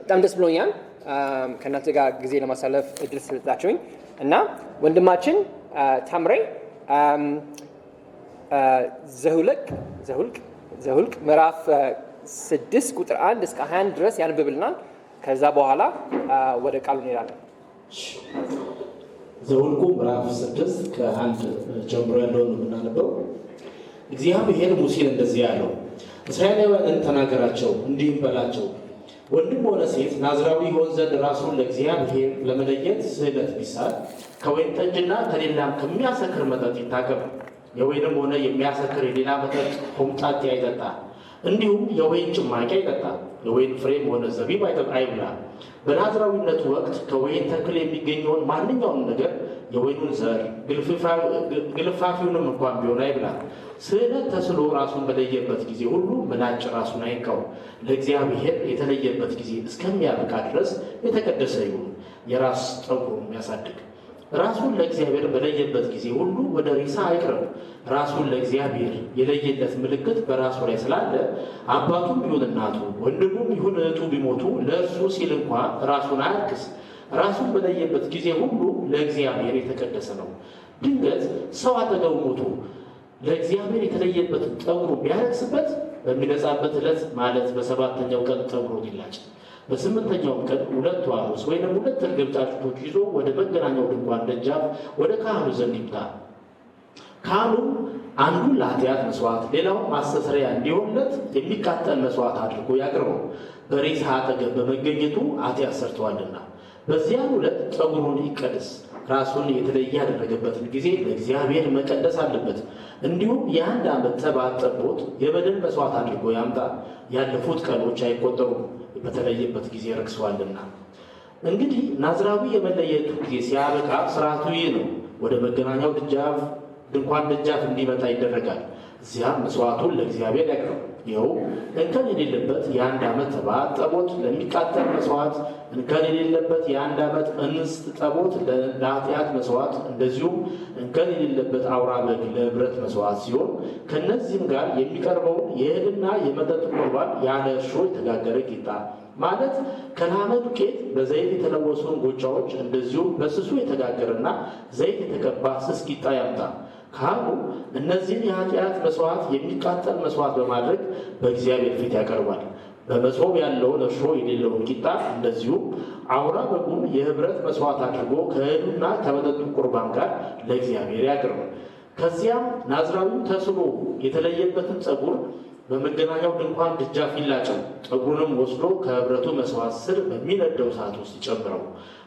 በጣም ደስ ብሎኛል ከእናንተ ጋር ጊዜ ለማሳለፍ እድል ስለሰጣችሁኝ እና ወንድማችን ታምሬ ዘሁልቅ ምዕራፍ 6 ቁጥር 1 እስከ 21 ድረስ ያንብብልናል። ከዛ በኋላ ወደ ቃሉ እንሄዳለን። ዘሁልቁ ምዕራፍ 6 ከ1 ጀምሮ ያለውን የምናነበው። እግዚአብሔር ሙሴን እንደዚህ ያለው፣ እስራኤላውያንን ተናገራቸው እንዲህም በላቸው፣ ወንድም ሆነ ሴት ናዝራዊ ይሆን ዘንድ ራሱን ለእግዚአብሔር ለመለየት ስዕለት ቢሳል ከወይን ጠጅና ከሌላም ከሚያሰክር መጠጥ ይታቀብ። የወይንም ሆነ የሚያሰክር የሌላ መጠጥ ሆምጣጤ አይጠጣ፣ እንዲሁም የወይን ጭማቂ አይጠጣ። የወይን ፍሬም ሆነ ዘቢብ አይብላ። በናዝራዊነቱ ወቅት ከወይን ተክል የሚገኘውን ማንኛውም ነገር የወይኑን ዘር ግልፋፊውንም እንኳን ቢሆን አይብላ። ስዕለት ተስሎ ራሱን በለየበት ጊዜ ሁሉ ምላጭ ራሱን አይንካው። ለእግዚአብሔር የተለየበት ጊዜ እስከሚያበቃ ድረስ የተቀደሰ ይሁን። የራስ ጠጉሩን ያሳድግ። ራሱን ለእግዚአብሔር በለየበት ጊዜ ሁሉ ወደ ሪሳ አይቅረብ። ራሱን ለእግዚአብሔር የለየለት ምልክት በራሱ ላይ ስላለ አባቱም ይሁን እናቱ ወንድሙም ይሁን እህቱ ቢሞቱ ለእርሱ ሲል እንኳ ራሱን አያርክስ። ራሱን በለየበት ጊዜ ሁሉ ለእግዚአብሔር የተቀደሰ ነው። ድንገት ሰው አጠገቡ ሞቶ ለእግዚአብሔር የተለየበትን ጠጉሩ ቢያረክስበት በሚነጻበት ዕለት ማለት በሰባተኛው ቀን ጠጉሩን ይላጭ። በስምንተኛውም ቀን 2 ዋኖስ ወይም 2 እርግብ ጫጩቶች ይዞ ወደ መገናኛው ድንኳን ደጃፍ ወደ ካህኑ ዘንድ ይምጣ። ካህኑም አንዱን ለኃጢአት መስዋዕት ሌላውን ማስተስረያ እንዲሆንለት የሚቃጠል መስዋዕት አድርጎ ያቅርበው፣ በሬሳ አጠገብ በመገኘቱ ኃጢአት ሰርተዋልና። በዚያን ዕለት ጠጉሩን ይቀደስ። ራሱን የተለየ ያደረገበትን ጊዜ ለእግዚአብሔር መቀደስ አለበት። እንዲሁም የ1 ዓመት ተባት ጠቦት የበደል መስዋዕት አድርጎ ያምጣ። ያለፉት ቀኖች አይቆጠሩም፣ በተለየበት ጊዜ ረክሷልና። እንግዲህ ናዝራዊ የመለየቱ ጊዜ ሲያበቃ ስርዓቱ ይህ ነው። ወደ መገናኛው ድንኳን ደጃፍ እንዲመጣ ይደረጋል። እዚያም መስዋዕቱን ለእግዚአብሔር ያቅርብ። ይኸው እንከን የሌለበት የ1 ዓመት ተባት ጠቦት ለሚቃጠል መስዋዕት፣ እንከን የሌለበት የ1 ዓመት እንስት ጠቦት ለኃጢአት መስዋዕት፣ እንደዚሁም እንከን የሌለበት አውራ በግ ለኅብረት መስዋዕት ሲሆን ከነዚህም ጋር የሚቀርበውን የእህልና የመጠጥ ቁርባን ያለ እርሾ የተጋገረ ቂጣ ማለት ከላመ ዱቄት በዘይት የተለወሱ እንጎቻዎች፣ እንደዚሁም በስሱ የተጋገረና ዘይት የተቀባ ስስ ቂጣ ያምጣ። ካህኑ እነዚህን የኃጢአት መስዋዕት የሚቃጠል መስዋዕት በማድረግ በእግዚአብሔር ፊት ያቀርባል። በመሶብ ያለውን እርሾ የሌለውን ቂጣ እንደዚሁም አውራ በጉን የኅብረት መስዋዕት አድርጎ ከእህሉና ከመጠጡ ቁርባን ጋር ለእግዚአብሔር ያቀርባል። ከዚያም ናዝራዊው ተስሎ የተለየበትን ጠጉር በመገናኛው ድንኳን ደጃፍ ይላጨው። ጠጉሩንም ወስዶ ከኅብረቱ መስዋዕት ስር በሚነደው እሳት ውስጥ ይጨምረው።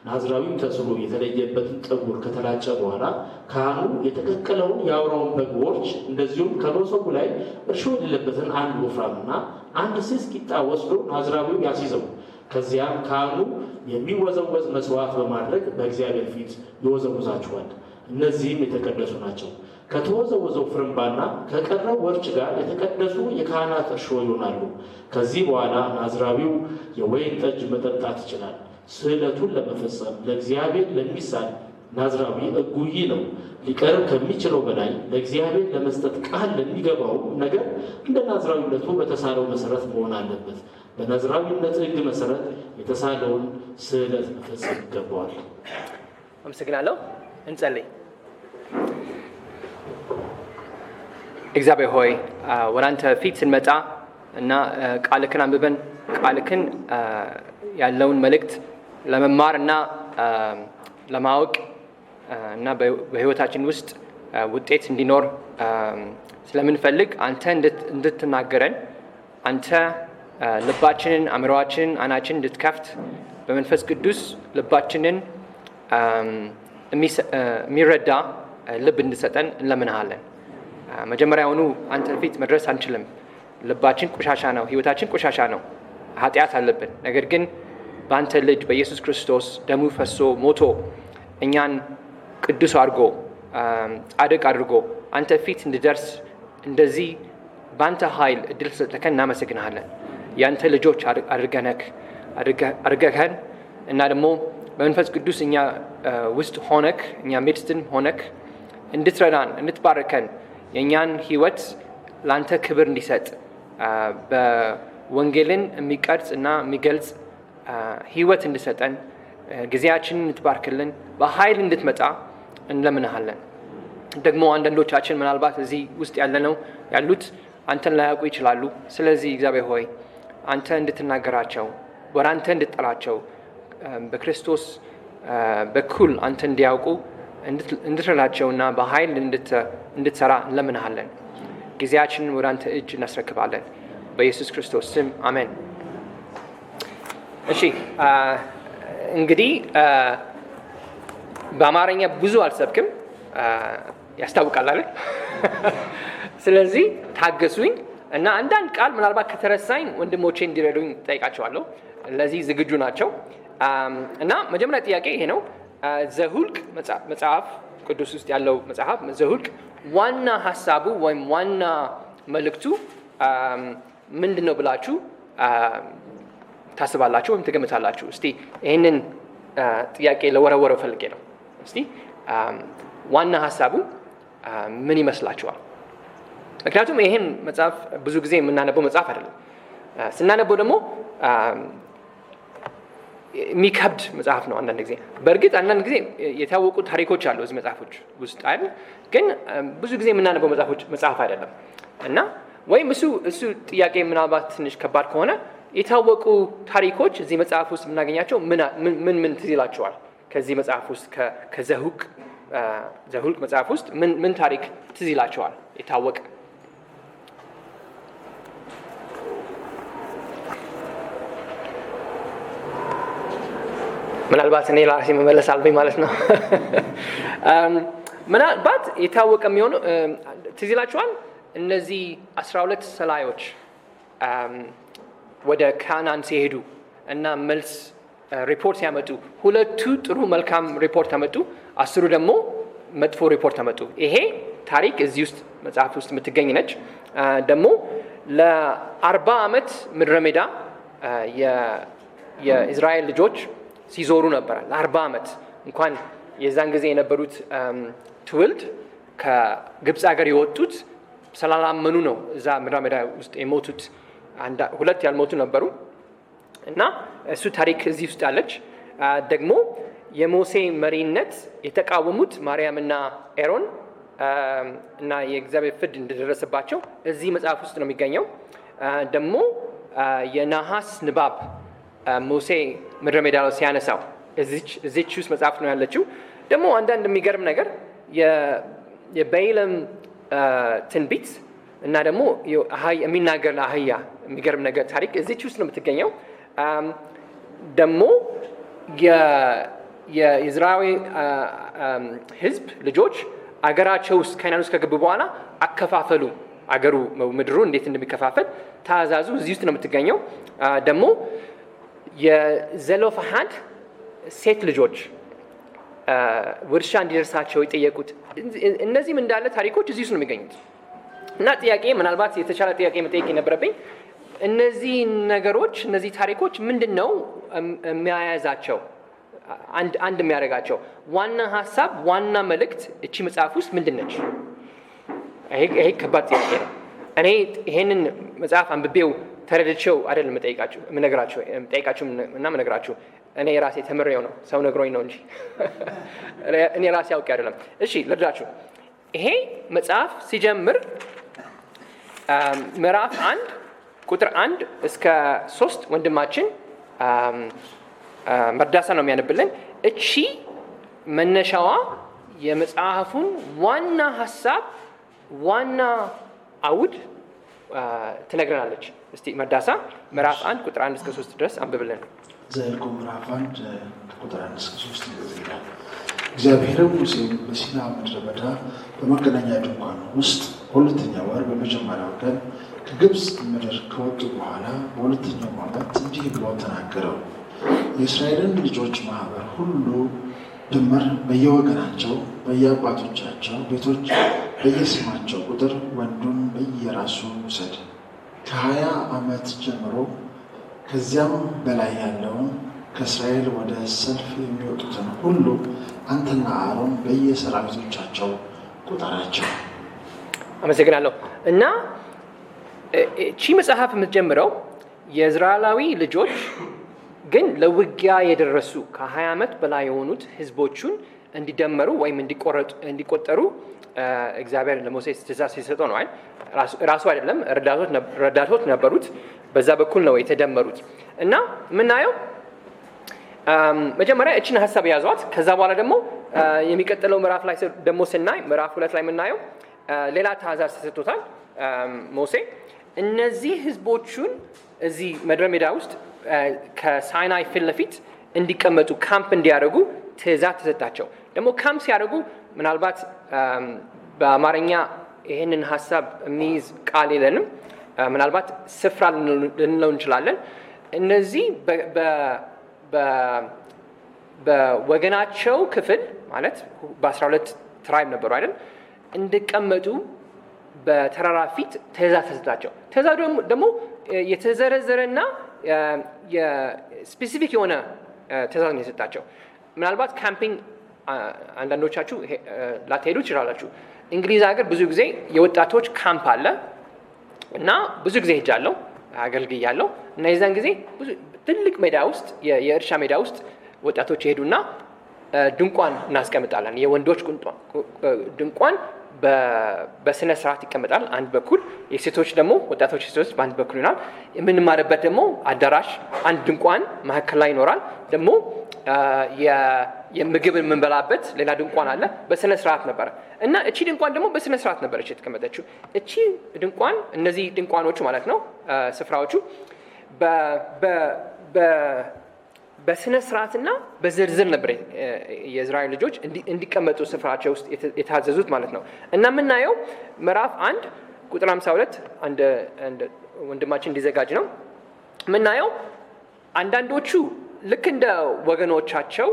ናዝራዊው ተስሎ የተለየበትን ጠጉር ከተላጨ በኋላ ካህኑ የተቀቀለውን የአውራውን በግ ወርች እንደዚሁም ከመሶቡ ላይ እርሾ የሌለበትን 1 ወፍራምና 1 ስስ ቂጣ ወስዶ ናዝራዊው ያስይዘው። ከዚያም ካህኑ የሚወዘወዝ መስዋዕት በማድረግ በእግዚአብሔር ፊት ይወዘውዛቸዋል። እነዚህም የተቀደሱ ናቸው። ከተወዘወዘው ፍርምባና ከቀረው ወርች ጋር የተቀደሱ የካህናት እርሾ ይሆናሉ። ከዚህ በኋላ ናዝራዊው የወይን ጠጅ መጠጣት ይችላል። ስዕለቱን ለመፈጸም ለእግዚአብሔር ለሚሳል ናዝራዊ ሕጉ ነው። ሊቀርብ ከሚችለው በላይ ለእግዚአብሔር ለመስጠት ቃል ለሚገባው ነገር እንደ ናዝራዊነቱ በተሳለው መሰረት መሆን አለበት። በናዝራዊነት ሕግ መሰረት የተሳለውን ስዕለት መፈጸም ይገባዋል። አመሰግናለሁ። እንጸልይ። እግዚአብሔር ሆይ ወደ አንተ ፊት ስንመጣ እና ቃልክን አንብበን ቃልክን ያለውን መልእክት ለመማር እና ለማወቅ እና በሕይወታችን ውስጥ ውጤት እንዲኖር ስለምንፈልግ አንተ እንድትናገረን አንተ ልባችንን፣ አእምሮአችንን፣ ዓይናችንን እንድትከፍት በመንፈስ ቅዱስ ልባችንን የሚረዳ ልብ እንድሰጠን እንለምንሃለን። መጀመሪያውኑ አንተ ፊት መድረስ አንችልም። ልባችን ቆሻሻ ነው፣ ሕይወታችን ቆሻሻ ነው፣ ኃጢአት አለብን። ነገር ግን በአንተ ልጅ በኢየሱስ ክርስቶስ ደሙ ፈሶ ሞቶ እኛን ቅዱስ አድርጎ ጻድቅ አድርጎ አንተ ፊት እንድደርስ እንደዚህ በአንተ ኃይል እድል ስለተከን እናመሰግንሃለን። የአንተ ልጆች አድርገኸን እና ደግሞ በመንፈስ ቅዱስ እኛ ውስጥ ሆነክ እኛ ሜድስትን ሆነክ እንድትረዳን እንድትባርከን የእኛን ሕይወት ለአንተ ክብር እንዲሰጥ በወንጌልን የሚቀርጽ እና የሚገልጽ ህይወት እንድሰጠን ጊዜያችንን እንድትባርክልን በኃይል እንድትመጣ እንለምንሃለን። ደግሞ አንዳንዶቻችን ምናልባት እዚህ ውስጥ ያሉት አንተን ላያውቁ ይችላሉ። ስለዚህ እግዚአብሔር ሆይ አንተ እንድትናገራቸው ወደ አንተ እንድትጠራቸው በክርስቶስ በኩል አንተ እንዲያውቁ እንድትረዳቸውና በኃይል እንድትሰራ እንለምንሃለን። ጊዜያችንን ወደ አንተ እጅ እናስረክባለን። በኢየሱስ ክርስቶስ ስም አሜን። እሺ እንግዲህ በአማርኛ ብዙ አልሰብክም፣ ያስታውቃል አይደል? ስለዚህ ታገሱኝ እና አንዳንድ ቃል ምናልባት ከተረሳኝ ወንድሞቼ እንዲረዱኝ ጠይቃቸዋለሁ። ለዚህ ዝግጁ ናቸው? እና መጀመሪያ ጥያቄ ይሄ ነው። ዘሁልቅ መጽሐፍ ቅዱስ ውስጥ ያለው መጽሐፍ ዘሁልቅ ዋና ሀሳቡ ወይም ዋና መልእክቱ ምንድን ነው ብላችሁ ታስባላችሁ ወይም ትገምታላችሁ? እስቲ ይህንን ጥያቄ ለወረወረው ፈልጌ ነው። እስቲ ዋና ሀሳቡ ምን ይመስላችኋል? ምክንያቱም ይህን መጽሐፍ ብዙ ጊዜ የምናነበው መጽሐፍ አይደለም። ስናነበው ደግሞ የሚከብድ መጽሐፍ ነው አንዳንድ ጊዜ። በእርግጥ አንዳንድ ጊዜ የታወቁ ታሪኮች አሉ እዚህ መጽሐፎች ውስጥ አይደል? ግን ብዙ ጊዜ የምናነበው መጽሐፍ አይደለም እና ወይም እሱ ጥያቄ ምናልባት ትንሽ ከባድ ከሆነ የታወቁ ታሪኮች እዚህ መጽሐፍ ውስጥ የምናገኛቸው ምን ትዝ ይላቸዋል? ከዚህ መጽሐፍ ውስጥ ዘሁልቅ መጽሐፍ ውስጥ ምን ታሪክ ትዝ ይላቸዋል? የታወቀ ምናልባት እኔ ራሴ መመለስ አለብኝ ማለት ነው። ምናልባት የታወቀ የሚሆነው ትዝ ይላቸዋል እነዚህ 12 ሰላዮች ወደ ካናን ሲሄዱ እና መልስ ሪፖርት ሲያመጡ 2ቱ ጥሩ መልካም ሪፖርት አመጡ፣ 10ሩ ደግሞ መጥፎ ሪፖርት አመጡ። ይሄ ታሪክ እዚህ ውስጥ መጽሐፍ ውስጥ የምትገኝ ነች። ደግሞ ለ40 ዓመት ምድረ ሜዳ የእስራኤል ልጆች ሲዞሩ ነበር። ለ40 ዓመት እንኳን የዛን ጊዜ የነበሩት ትውልድ ከግብፅ ሀገር የወጡት ስላላመኑ ነው እዛ ምድረ ሜዳ ውስጥ የሞቱት። 2 ያልሞቱ ነበሩ እና እሱ ታሪክ እዚህ ውስጥ አለች። ደግሞ የሞሴ መሪነት የተቃወሙት ማርያምና ኤሮን እና የእግዚአብሔር ፍርድ እንደደረሰባቸው እዚህ መጽሐፍ ውስጥ ነው የሚገኘው። ደግሞ የነሐስ ንባብ ሙሴ ምድረ ሜዳ ላይ ሲያነሳው እዚች ውስጥ መጽሐፍ ነው ያለችው። ደግሞ አንዳንድ የሚገርም ነገር የበይለም ትንቢት እና ደግሞ የሚናገር አህያ የሚገርም ነገር ታሪክ እዚች ውስጥ ነው የምትገኘው። ደግሞ የእስራኤል ሕዝብ ልጆች አገራቸው ውስጥ ከናን ውስጥ ከገቡ በኋላ አከፋፈሉ። አገሩ ምድሩ እንዴት እንደሚከፋፈል ታዛዙ እዚህ ውስጥ ነው የምትገኘው። ደግሞ የዘሎፋሃድ ሴት ልጆች ውርሻ እንዲደርሳቸው የጠየቁት እነዚህም እንዳለ ታሪኮች እዚህ ውስጥ ነው የሚገኙት። እና ጥያቄ ምናልባት የተሻለ ጥያቄ መጠየቅ የነበረብኝ እነዚህ ነገሮች እነዚህ ታሪኮች ምንድን ነው የሚያያዛቸው? አንድ የሚያደርጋቸው ዋና ሀሳብ ዋና መልእክት እቺ መጽሐፍ ውስጥ ምንድን ነች? ይሄ ከባድ ጥያቄ ነው። እኔ ይሄንን መጽሐፍ አንብቤው ተረድቼው አይደለም ጠይቃችሁ እና መነግራችሁ እኔ ራሴ ተምሬው ነው፣ ሰው ነግሮኝ ነው እንጂ እኔ ራሴ አውቄ አይደለም። እሺ ልርዳችሁ። ይሄ መጽሐፍ ሲጀምር ምዕራፍ 1 ቁጥር 1 እስከ 3 ወንድማችን መርዳሳ ነው የሚያነብልን። እቺ መነሻዋ የመጽሐፉን ዋና ሀሳብ ዋና አውድ ትነግረናለች። እስቲ መርዳሳ ምዕራፍ 1 ቁጥር 1 እስከ 3 ድረስ አንብብልን። ዘኍልቍ ምዕራፍ 1 ቁጥር 1 እስከ 3 ይላል። እግዚአብሔርም ሙሴን በሲና ምድረ በዳ በመገናኛ ድንኳን ውስጥ በሁለተኛ ወር በመጀመሪያው ቀን ከግብፅ ምድር ከወጡ በኋላ በሁለተኛው ዓመት እንዲህ ብሎ ተናገረው። የእስራኤልን ልጆች ማህበር ሁሉ ድምር በየወገናቸው በየአባቶቻቸው ቤቶች በየስማቸው ቁጥር ወንዱን በየራሱ ውሰድ። ከ20 ዓመት ጀምሮ ከዚያም በላይ ያለውን ከእስራኤል ወደ ሰልፍ የሚወጡትን ሁሉ አንተና አሮን በየሰራዊቶቻቸው ቁጠራቸው። አመሰግናለሁ። እና እቺ መጽሐፍ የምትጀምረው የእስራኤላዊ ልጆች ግን ለውጊያ የደረሱ ከ20 ዓመት በላይ የሆኑት ህዝቦቹን እንዲደመሩ ወይም እንዲቆጠሩ እግዚአብሔር ለሙሴ ትእዛዝ ሲሰጠው ነው አይደል? ራሱ አይደለም፣ ረዳቶች ነበሩት። በዛ በኩል ነው የተደመሩት። እና የምናየው መጀመሪያ እችን ሀሳብ ያዟት። ከዛ በኋላ ደግሞ የሚቀጥለው ምዕራፍ ላይ ደግሞ ስናይ ምዕራፍ 2 ላይ የምናየው ሌላ ትእዛዝ ተሰጥቶታል ሙሴ። እነዚህ ህዝቦቹን እዚህ ምድረ በዳ ውስጥ ከሳይናይ ፊት ለፊት እንዲቀመጡ ካምፕ እንዲያደርጉ ትእዛዝ ተሰጣቸው። ደግሞ ካምፕ ሲያደርጉ ምናልባት በአማርኛ ይህንን ሀሳብ የሚይዝ ቃል የለንም። ምናልባት ስፍራ ልንለው እንችላለን። እነዚህ በወገናቸው ክፍል ማለት በ12 ትራይብ ነበሩ አይደል? እንዲቀመጡ በተራራ ፊት ትእዛዝ ተሰጣቸው። ትእዛዙ ደግሞ የተዘረዘረና የስፔሲፊክ የሆነ ትእዛዝ ነው የሰጣቸው። ምናልባት ካምፒንግ አንዳንዶቻችሁ ላትሄዱ ትችላላችሁ። እንግሊዝ ሀገር ብዙ ጊዜ የወጣቶች ካምፕ አለ እና ብዙ ጊዜ ሄጃለሁ፣ አገልግያለሁ። እና የዛን ጊዜ ትልቅ ሜዳ ውስጥ የእርሻ ሜዳ ውስጥ ወጣቶች ይሄዱና ድንኳን እናስቀምጣለን። የወንዶች ድንኳን በስነ ስርዓት ይቀመጣል አንድ በኩል፣ የሴቶች ደግሞ ወጣቶች ሴቶች በአንድ በኩል ይሆናል። የምንማርበት ደግሞ አዳራሽ አንድ ድንኳን መካከል ላይ ይኖራል። ደግሞ የምግብ የምንበላበት ሌላ ድንኳን አለ። በስነ ስርዓት ነበረ እና እቺ ድንኳን ደግሞ በስነ ስርዓት ነበረች የተቀመጠችው። እቺ ድንኳን እነዚህ ድንኳኖቹ ማለት ነው ስፍራዎቹ በስነ ስርዓትና በዝርዝር ነበር የእስራኤል ልጆች እንዲቀመጡ ስፍራቸው ውስጥ የታዘዙት ማለት ነው። እና የምናየው ምዕራፍ 1 ቁጥር 52 አንድ ወንድማችን እንዲዘጋጅ ነው የምናየው። አንዳንዶቹ ልክ እንደ ወገኖቻቸው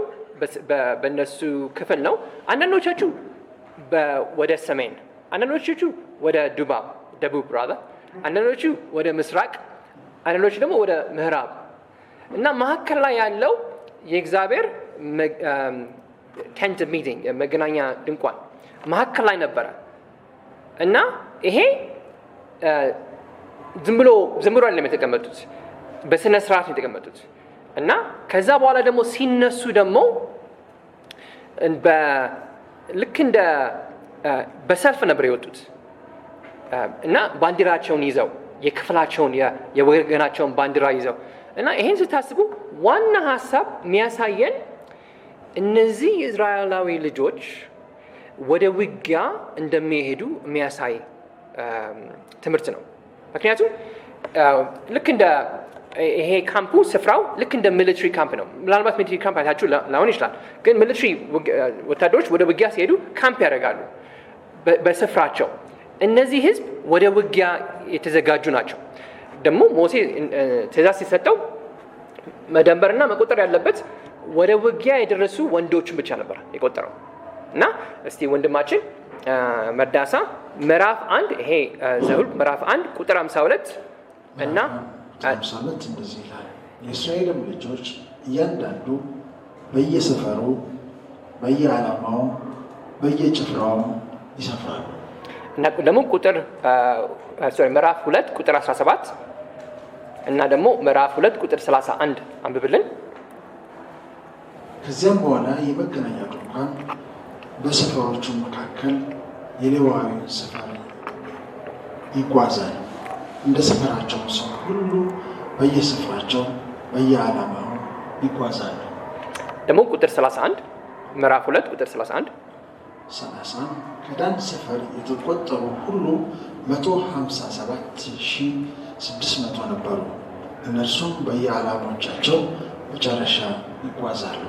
በእነሱ ክፍል ነው። አንዳንዶቻችሁ ወደ ሰሜን፣ አንዳንዶቹ ወደ ደቡብ ራዳ፣ አንዳንዶቹ ወደ ምስራቅ፣ አንዳንዶቹ ደግሞ ወደ ምዕራብ እና መካከል ላይ ያለው የእግዚአብሔር ቴንት ሚቲንግ መገናኛ ድንኳን መካከል ላይ ነበረ እና ይሄ ዝም ብሎ አይደለም የተቀመጡት፣ በስነ ስርዓት ነው የተቀመጡት። እና ከዛ በኋላ ደግሞ ሲነሱ ደግሞ ልክ እንደ በሰልፍ ነበር የወጡት እና ባንዲራቸውን ይዘው የክፍላቸውን የወገናቸውን ባንዲራ ይዘው እና ይሄን ስታስቡ ዋና ሀሳብ የሚያሳየን እነዚህ የእስራኤላዊ ልጆች ወደ ውጊያ እንደሚሄዱ የሚያሳይ ትምህርት ነው። ምክንያቱም ልክ እንደ ይሄ ካምፑ ስፍራው ልክ እንደ ሚሊተሪ ካምፕ ነው። ምናልባት ሚሊተሪ ካምፕ አይታችሁ ላይሆን ይችላል፣ ግን ሚሊተሪ ወታደሮች ወደ ውጊያ ሲሄዱ ካምፕ ያደርጋሉ በስፍራቸው። እነዚህ ህዝብ ወደ ውጊያ የተዘጋጁ ናቸው። ደግሞ ሙሴ ትእዛዝ ሲሰጠው መደንበርና መቆጠር ያለበት ወደ ውጊያ የደረሱ ወንዶችን ብቻ ነበር የቆጠረው። እና እስቲ ወንድማችን መርዳሳ ምዕራፍ 1 ይሄ ዘኍልቍ ምዕራፍ 1 ቁጥር 52 እና 52 እንደዚህ ይላል። የእስራኤልም ልጆች እያንዳንዱ በየሰፈሩ በየዓላማው በየጭፍራው ይሰፍራሉ። እና ደግሞ ምዕራፍ 2 ቁጥር 17 እና ደግሞ ምዕራፍ 2 ቁጥር 31 አንብብልን። ከዚያም በኋላ የመገናኛ ድንኳን በሰፈሮቹ መካከል የሌዋዊውን ሰፈር ይጓዛል። እንደ ሰፈራቸው ሰው ሁሉ በየስፍራቸው በየዓላማው ይጓዛሉ። ደግሞ ቁጥር 31 ምዕራፍ 2 ቁጥር 31 ከዳን ሰፈር የተቆጠሩ ሁሉ 157,600 ነበሩ። እነርሱም በየዓላማዎቻቸው መጨረሻ ይጓዛሉ።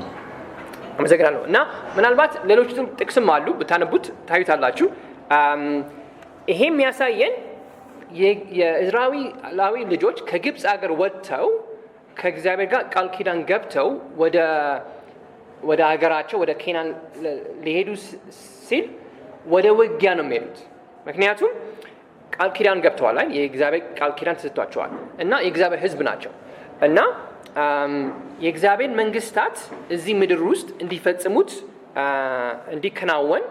አመሰግናለሁ። እና ምናልባት ሌሎች ጥቅስም አሉ ብታነቡት ታዩታላችሁ። ይሄ የሚያሳየን የእስራኤላዊ ልጆች ከግብፅ ሀገር ወጥተው ከእግዚአብሔር ጋር ቃል ኪዳን ገብተው ወደ ሀገራቸው ወደ ኬናን ሊሄዱ ሲል ወደ ውጊያ ነው የሚሄዱት። ምክንያቱም ቃል ኪዳን ገብተዋል፣ የእግዚአብሔር ቃል ኪዳን ተሰጥቷቸዋል እና የእግዚአብሔር ሕዝብ ናቸው እና የእግዚአብሔር መንግስታት እዚህ ምድር ውስጥ እንዲፈጽሙት እንዲከናወን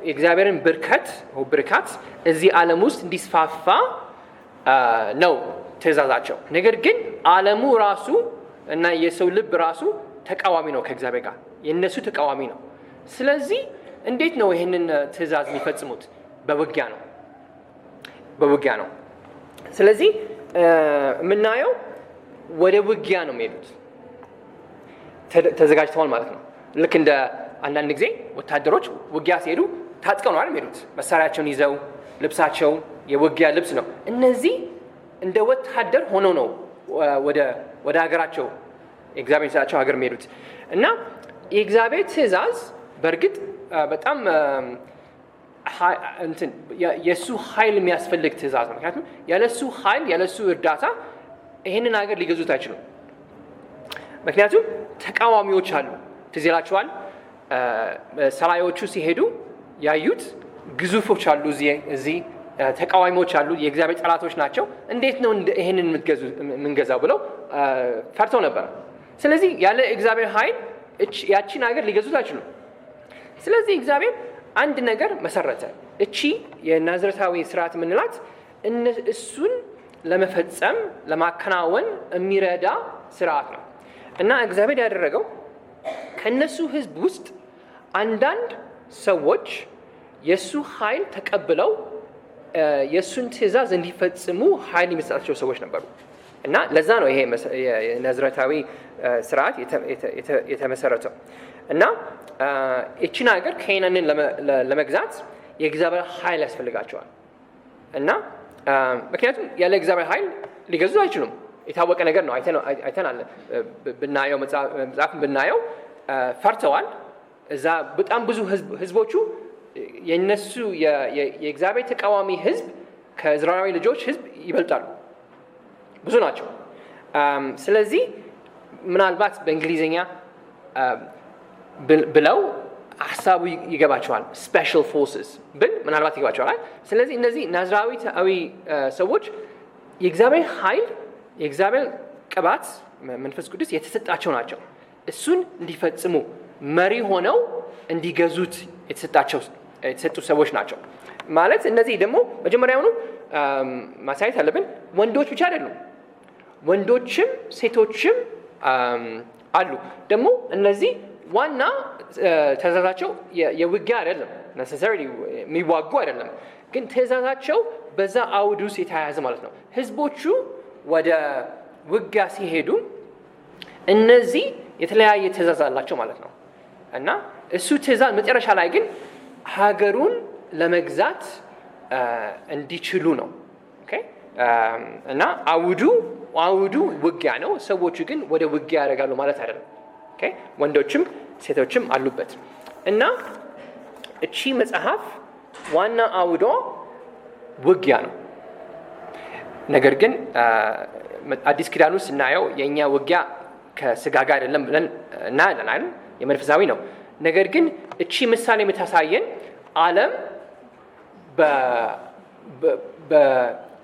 የእግዚአብሔርን ብርካት እዚህ ዓለም ውስጥ እንዲስፋፋ ነው ትእዛዛቸው። ነገር ግን ዓለሙ ራሱ እና የሰው ልብ ራሱ ተቃዋሚ ነው ከእግዚአብሔር ጋር፣ የእነሱ ተቃዋሚ ነው። ስለዚህ እንዴት ነው ይህንን ትእዛዝ የሚፈጽሙት? በውጊያ ነው። ስለዚህ የምናየው ወደ ውጊያ ነው የሚሄዱት። ተዘጋጅተዋል ማለት ነው። ልክ እንደ አንዳንድ ጊዜ ወታደሮች ውጊያ ሲሄዱ ታጥቀው ነው የሚሄዱት። መሳሪያቸውን ይዘው፣ ልብሳቸው የውጊያ ልብስ ነው። እነዚህ እንደ ወታደር ሆነው ነው ወደ ሀገራቸው የእግዚአብሔር የሰጣቸው ሀገር የሚሄዱት እና የእግዚአብሔር ትእዛዝ በእርግጥ በጣም የእሱ ኃይል የሚያስፈልግ ትእዛዝ ነው። ምክንያቱም ያለሱ ኃይል ያለሱ እርዳታ ይህንን ሀገር ሊገዙት አይችሉም። ምክንያቱም ተቃዋሚዎች አሉ። ትዝ ይላችኋል፣ ሰላዮቹ ሲሄዱ ያዩት ግዙፎች አሉ። እዚህ ተቃዋሚዎች አሉ፣ የእግዚአብሔር ጠላቶች ናቸው። እንዴት ነው ይህንን የምንገዛው ብለው ፈርተው ነበር። ስለዚህ ያለ እግዚአብሔር ኃይል ያቺን ሀገር ሊገዙት አይችሉም። ስለዚህ እግዚአብሔር አንድ ነገር መሰረተ። እቺ የናዝሬታዊ ስርዓት የምንላት እሱን ለመፈጸም ለማከናወን የሚረዳ ስርዓት ነው እና እግዚአብሔር ያደረገው ከነሱ ህዝብ ውስጥ አንዳንድ ሰዎች የሱ ኃይል ተቀብለው የሱን ትእዛዝ እንዲፈጽሙ ኃይል የሚሰጣቸው ሰዎች ነበሩ እና ለዛ ነው ይሄ የናዝሬታዊ ስርዓት የተመሰረተው እና እቺን ሀገር ከነዓንን ለመግዛት የእግዚአብሔር ኃይል ያስፈልጋቸዋል እና ምክንያቱም ያለ እግዚአብሔር ኃይል ሊገዙ አይችሉም። የታወቀ ነገር ነው። አይተናል። ብናየው መጽሐፍን ብናየው ፈርተዋል። እዛ በጣም ብዙ ህዝቦቹ የነሱ የእግዚአብሔር ተቃዋሚ ህዝብ ከእስራኤላዊ ልጆች ህዝብ ይበልጣሉ፣ ብዙ ናቸው። ስለዚህ ምናልባት በእንግሊዝኛ ብለው ሀሳቡ ይገባቸዋል። ስፔሻል ፎርስስ ብል ምናልባት ይገባቸዋል። ስለዚህ እነዚህ ናዝራዊታዊ ሰዎች የእግዚአብሔር ኃይል የእግዚአብሔር ቅባት መንፈስ ቅዱስ የተሰጣቸው ናቸው። እሱን እንዲፈጽሙ መሪ ሆነው እንዲገዙት የተሰጡ ሰዎች ናቸው ማለት። እነዚህ ደግሞ መጀመሪያውኑ ማሳየት አለብን፣ ወንዶች ብቻ አይደሉም፣ ወንዶችም ሴቶችም አሉ። ደግሞ እነዚህ ዋና ትእዛዛቸው የውጊያ አይደለም፣ ነሰሰሪ የሚዋጉ አይደለም፣ ግን ትእዛዛቸው በዛ አውድ ውስጥ የተያያዘ ማለት ነው። ህዝቦቹ ወደ ውጊያ ሲሄዱ እነዚህ የተለያየ ትእዛዝ አላቸው ማለት ነው እና እሱ ትእዛዝ መጨረሻ ላይ ግን ሀገሩን ለመግዛት እንዲችሉ ነው። እና አውዱ ውጊያ ነው። ሰዎቹ ግን ወደ ውጊያ ያደርጋሉ ማለት አይደለም። ወንዶችም ሴቶችም አሉበት እና እቺ መጽሐፍ ዋና አውዷ ውጊያ ነው። ነገር ግን አዲስ ኪዳን ውስጥ ስናየው የእኛ ውጊያ ከስጋ ጋር አይደለም ብለን እናያለን አይደል? የመንፈሳዊ ነው። ነገር ግን እቺ ምሳሌ የምታሳየን ዓለም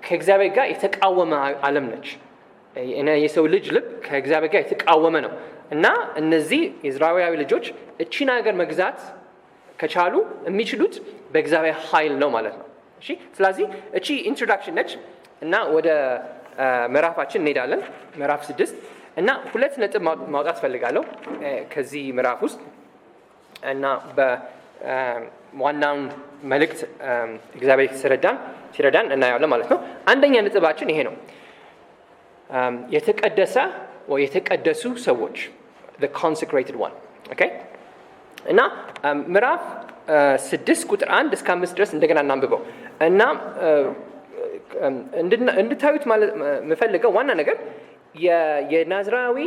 ከእግዚአብሔር ጋር የተቃወመ ዓለም ነች። የሰው ልጅ ልብ ከእግዚአብሔር ጋር የተቃወመ ነው እና እነዚህ የእስራኤላዊ ልጆች እቺን ሀገር መግዛት ከቻሉ የሚችሉት በእግዚአብሔር ኃይል ነው ማለት ነው። እሺ፣ ስለዚህ እቺ ኢንትሮዳክሽን ነች እና ወደ ምዕራፋችን እንሄዳለን። ምዕራፍ 6 እና 2 ነጥብ ማውጣት ፈልጋለሁ ከዚህ ምዕራፍ ውስጥ እና በዋናውን መልእክት እግዚአብሔር ሲረዳን እናያለን ማለት ነው። አንደኛ ነጥባችን ይሄ ነው። የተቀደሱ ሰዎች the consecrated one። እና ምዕራፍ 6 ቁጥር 1 እስከ 5 ድረስ እንደገና እናንብበው እና እንድታዩት ማለት የምፈልገው ዋና ነገር የናዝራዊ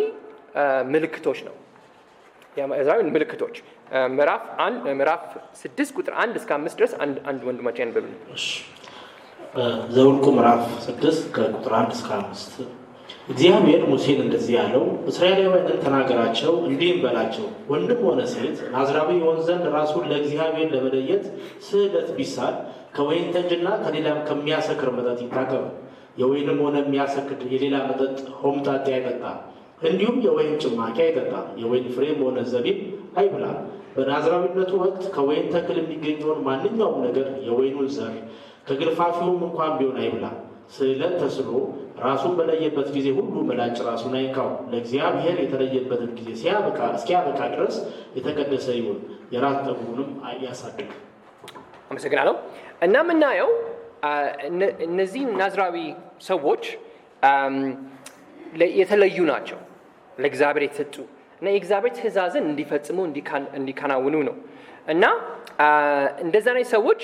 ምልክቶች ነው። የናዝራዊ ምልክቶች ምዕራፍ 6 ቁጥር 1 እስከ 5 ድረስ አንድ ወንድማችን ያንብብልን። ዘኍልቍ ምዕራፍ 6 ከቁጥር 1 እስከ 5። እግዚአብሔር ሙሴን እንደዚህ ያለው፣ እስራኤላውያንን ተናገራቸው እንዲህም በላቸው፣ ወንድም ሆነ ሴት ናዝራዊ ይሆን ዘንድ ራሱን ለእግዚአብሔር ለመለየት ስእለት ቢሳል ከወይን ጠጅና ከሌላም ከሚያሰክር መጠጥ ይታቀብ። የወይንም ሆነ የሚያሰክር የሌላ መጠጥ ሆምጣጤ አይጠጣ፣ እንዲሁም የወይን ጭማቂ አይጠጣ። የወይን ፍሬም ሆነ ዘቢብ አይብላ። በናዝራዊነቱ ወቅት ከወይን ተክል የሚገኘውን ማንኛውም ነገር የወይኑን ዘር ከግርፋፊውም እንኳን ቢሆን አይብላ። ስዕለት ተስሎ ራሱን በለየበት ጊዜ ሁሉ ምላጭ ራሱን አይንካው። ለእግዚአብሔር የተለየበትን ጊዜ እስኪያበቃ ድረስ የተቀደሰ ይሁን፣ የራስ ጠጉሩንም ያሳድግ። አመሰግናለሁ። እና ምናየው እነዚህ ናዝራዊ ሰዎች የተለዩ ናቸው፣ ለእግዚአብሔር የተሰጡ እና የእግዚአብሔር ትእዛዝን እንዲፈጽሙ እንዲከናውኑ ነው። እና እንደዛ አይነት ሰዎች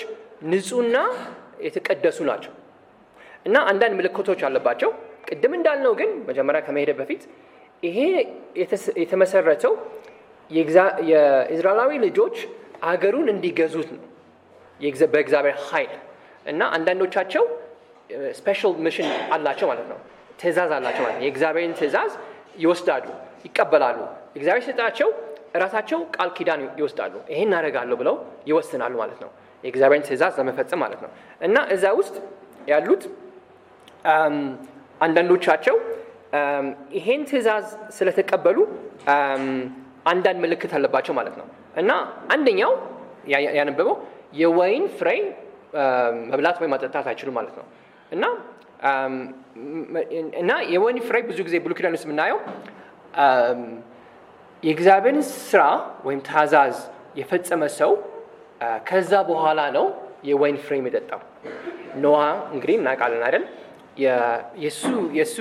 ንጹህና የተቀደሱ ናቸው። እና አንዳንድ ምልክቶች አለባቸው። ቅድም እንዳልነው ግን መጀመሪያ ከመሄድ በፊት ይሄ የተመሰረተው የእስራኤላዊ ልጆች አገሩን እንዲገዙት ነው በእግዚአብሔር ኃይል። እና አንዳንዶቻቸው ስፔሻል ሚሽን አላቸው ማለት ነው፣ ትእዛዝ አላቸው ማለት ነው። የእግዚአብሔርን ትእዛዝ ይወስዳሉ፣ ይቀበላሉ። እግዚአብሔር ሲሰጣቸው እራሳቸው ቃል ኪዳን ይወስዳሉ። ይሄን እናደርጋለሁ ብለው ይወስናሉ ማለት ነው፣ የእግዚአብሔርን ትእዛዝ ለመፈጸም ማለት ነው። እና እዛ ውስጥ ያሉት አንዳንዶቻቸው ይሄን ትእዛዝ ስለተቀበሉ አንዳንድ ምልክት አለባቸው ማለት ነው። እና አንደኛው ያነበበው የወይን ፍሬ መብላት ወይ ማጠጣት አይችሉም ማለት ነው። እና የወይን ፍሬ ብዙ ጊዜ ብሉይ ኪዳን ውስጥ የምናየው የእግዚአብሔርን ስራ ወይም ትእዛዝ የፈጸመ ሰው ከዛ በኋላ ነው የወይን ፍሬ የሚጠጣው። ኖዋ እንግዲህ እናውቃለን አይደል? የእሱ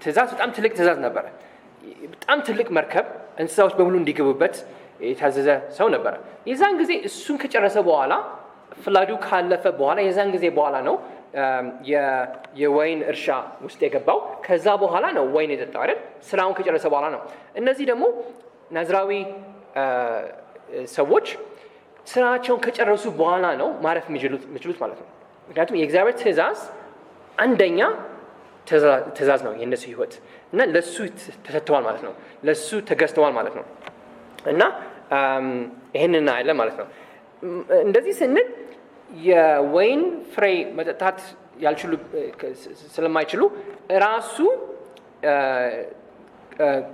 ትእዛዝ በጣም ትልቅ ትእዛዝ ነበረ። በጣም ትልቅ መርከብ እንስሳዎች በሙሉ እንዲገቡበት የታዘዘ ሰው ነበረ። የዛን ጊዜ እሱን ከጨረሰ በኋላ ፍላዱ ካለፈ በኋላ የዛን ጊዜ በኋላ ነው የወይን እርሻ ውስጥ የገባው። ከዛ በኋላ ነው ወይን የጠጣው አይደል? ስራውን ከጨረሰ በኋላ ነው። እነዚህ ደግሞ ናዝራዊ ሰዎች ስራቸውን ከጨረሱ በኋላ ነው ማረፍ የሚችሉት ማለት ነው። ምክንያቱም የእግዚአብሔር ትእዛዝ አንደኛ ትእዛዝ ነው የእነሱ ህይወት እና ለሱ ተሰጥተዋል ማለት ነው፣ ለሱ ተገዝተዋል ማለት ነው። እና ይህን እናያለን ማለት ነው። እንደዚህ ስንል የወይን ፍሬ መጠጣት ስለማይችሉ ራሱ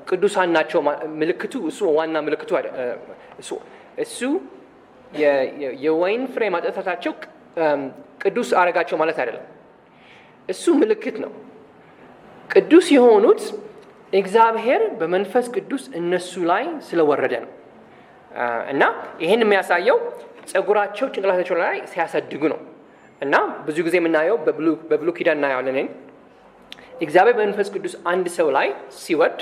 ቅዱሳን ናቸው። ምልክቱ እሱ ዋና ምልክቱ እሱ የወይን ፍሬ ማጠጣታቸው ቅዱስ አረጋቸው ማለት አይደለም። እሱ ምልክት ነው። ቅዱስ የሆኑት እግዚአብሔር በመንፈስ ቅዱስ እነሱ ላይ ስለወረደ ነው። እና ይህን የሚያሳየው ጸጉራቸው ጭንቅላታቸው ላይ ሲያሳድጉ ነው። እና ብዙ ጊዜ የምናየው በብሉይ ኪዳን እናየዋለን። እግዚአብሔር በመንፈስ ቅዱስ አንድ ሰው ላይ ሲወርድ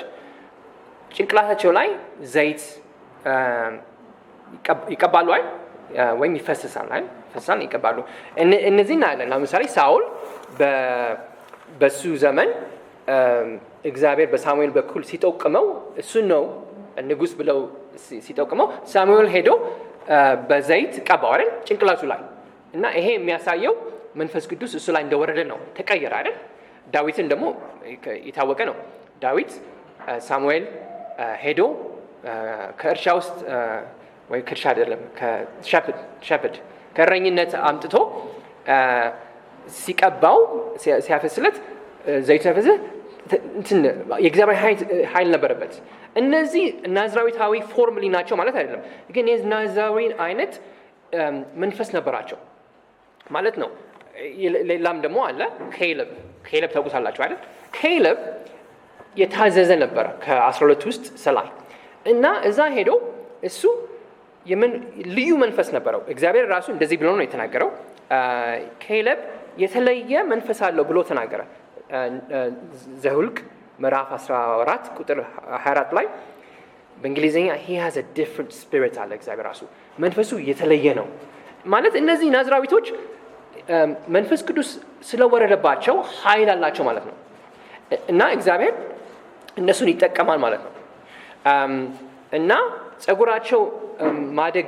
ጭንቅላታቸው ላይ ዘይት ይቀባሉ ወይም ይፈስሳል ይቀባሉ። እነዚህ እናያለን። ለምሳሌ ሳውል በሱ ዘመን እግዚአብሔር በሳሙኤል በኩል ሲጠቅመው እሱን ነው ንጉሥ ብለው ሲጠቅመው ሳሙኤል ሄዶ በዘይት ቀባው አይደል ጭንቅላቱ ላይ። እና ይሄ የሚያሳየው መንፈስ ቅዱስ እሱ ላይ እንደወረደ ነው። ተቀየረ አይደል? ዳዊትን ደግሞ የታወቀ ነው። ዳዊት ሳሙኤል ሄዶ ከእርሻ ውስጥ ወይ ከእርሻ አይደለም ከሸፕድ ከእረኝነት አምጥቶ ሲቀባው ሲያፈስለት ዘይቱ ሲያፈስ የእግዚአብሔር ኃይል ነበረበት። እነዚህ ናዝራዊታዊ ፎርምሊ ናቸው ማለት አይደለም፣ ግን የናዝራዊ አይነት መንፈስ ነበራቸው ማለት ነው። ሌላም ደግሞ አለ። ኬለብ ታውቁታላችሁ አይደል? ኬለብ የታዘዘ ነበረ ከ12 ውስጥ ሰላይ እና እዛ ሄዶ እሱ ልዩ መንፈስ ነበረው። እግዚአብሔር ራሱ እንደዚህ ብሎ ነው የተናገረው። ኬለብ የተለየ መንፈስ አለው ብሎ ተናገረ። ዘኍልቍ ምዕራፍ 14 ቁጥር 24 ላይ በእንግሊዝኛ he has a different spirit አለ። እግዚአብሔር ራሱ መንፈሱ የተለየ ነው ማለት። እነዚህ ናዝራዊቶች መንፈስ ቅዱስ ስለወረደባቸው ኃይል አላቸው ማለት ነው። እና እግዚአብሔር እነሱን ይጠቀማል ማለት ነው። እና ጸጉራቸው ማደግ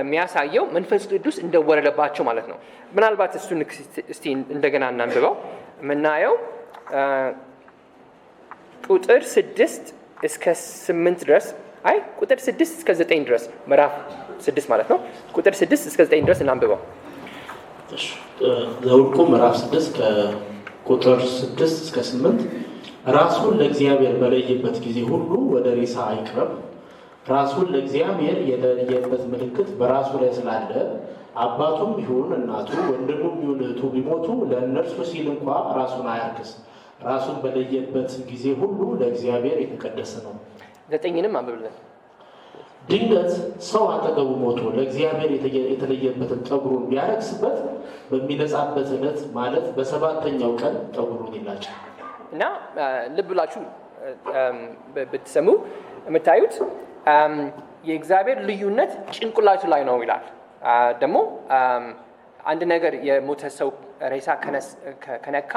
የሚያሳየው መንፈስ ቅዱስ እንደወረደባቸው ማለት ነው። ምናልባት እሱን እስቲ እንደገና እናንብበው። የምናየው ቁጥር 6 እስከ 8 ድረስ ቁጥር 6 እስከ 9 ድረስ ምዕራፍ 6 ማለት ነው። ቁጥር 6 እስከ 9 ድረስ እናንብበው። ዘኍልቍ ምዕራፍ 6 ከቁጥር 6 እስከ 8 ራሱን ለእግዚአብሔር በለየበት ጊዜ ሁሉ ወደ ሬሳ አይቅረብ። ራሱን ለእግዚአብሔር የለየበት ምልክት በራሱ ላይ ስላለ አባቱም ይሁን እናቱ ወንድሙም ይሁን እህቱ ቢሞቱ ለእነርሱ ሲል እንኳ ራሱን አያርክስ። ራሱን በለየበት ጊዜ ሁሉ ለእግዚአብሔር የተቀደሰ ነው። 9ንም አንብብልን። ድንገት ሰው አጠገቡ ሞቶ ለእግዚአብሔር የተለየበትን ጠጉሩን ቢያረክስበት በሚነጻበት ዕለት ማለት በ7ኛው ቀን ጠጉሩን ይላጫል። እና ልብ ብላችሁ ብትሰሙ የምታዩት የእግዚአብሔር ልዩነት ጭንቅላቱ ላይ ነው ይላል። ደግሞ አንድ ነገር የሞተ ሰው ሬሳ ከነካ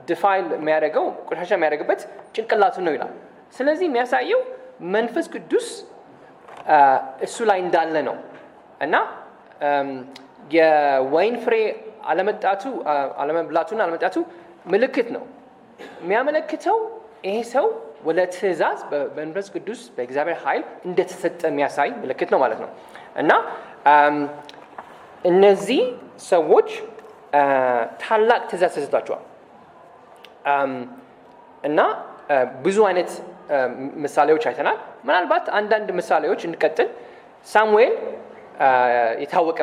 ዲፋይል የሚያደርገው ቆሻሻ የሚያደርግበት ጭንቅላቱ ነው ይላል። ስለዚህ የሚያሳየው መንፈስ ቅዱስ እሱ ላይ እንዳለ ነው እና የወይን ፍሬ አለመብላቱና አለመጣቱ ምልክት ነው የሚያመለክተው። ይሄ ሰው ወደ ትእዛዝ በመንፈስ ቅዱስ በእግዚአብሔር ኃይል እንደተሰጠ የሚያሳይ ምልክት ነው ማለት ነው እና እነዚህ ሰዎች ታላቅ ትእዛዝ ተሰጥቷቸዋል እና ብዙ አይነት ምሳሌዎች አይተናል። ምናልባት አንዳንድ ምሳሌዎች እንቀጥል። ሳሙኤል የታወቀ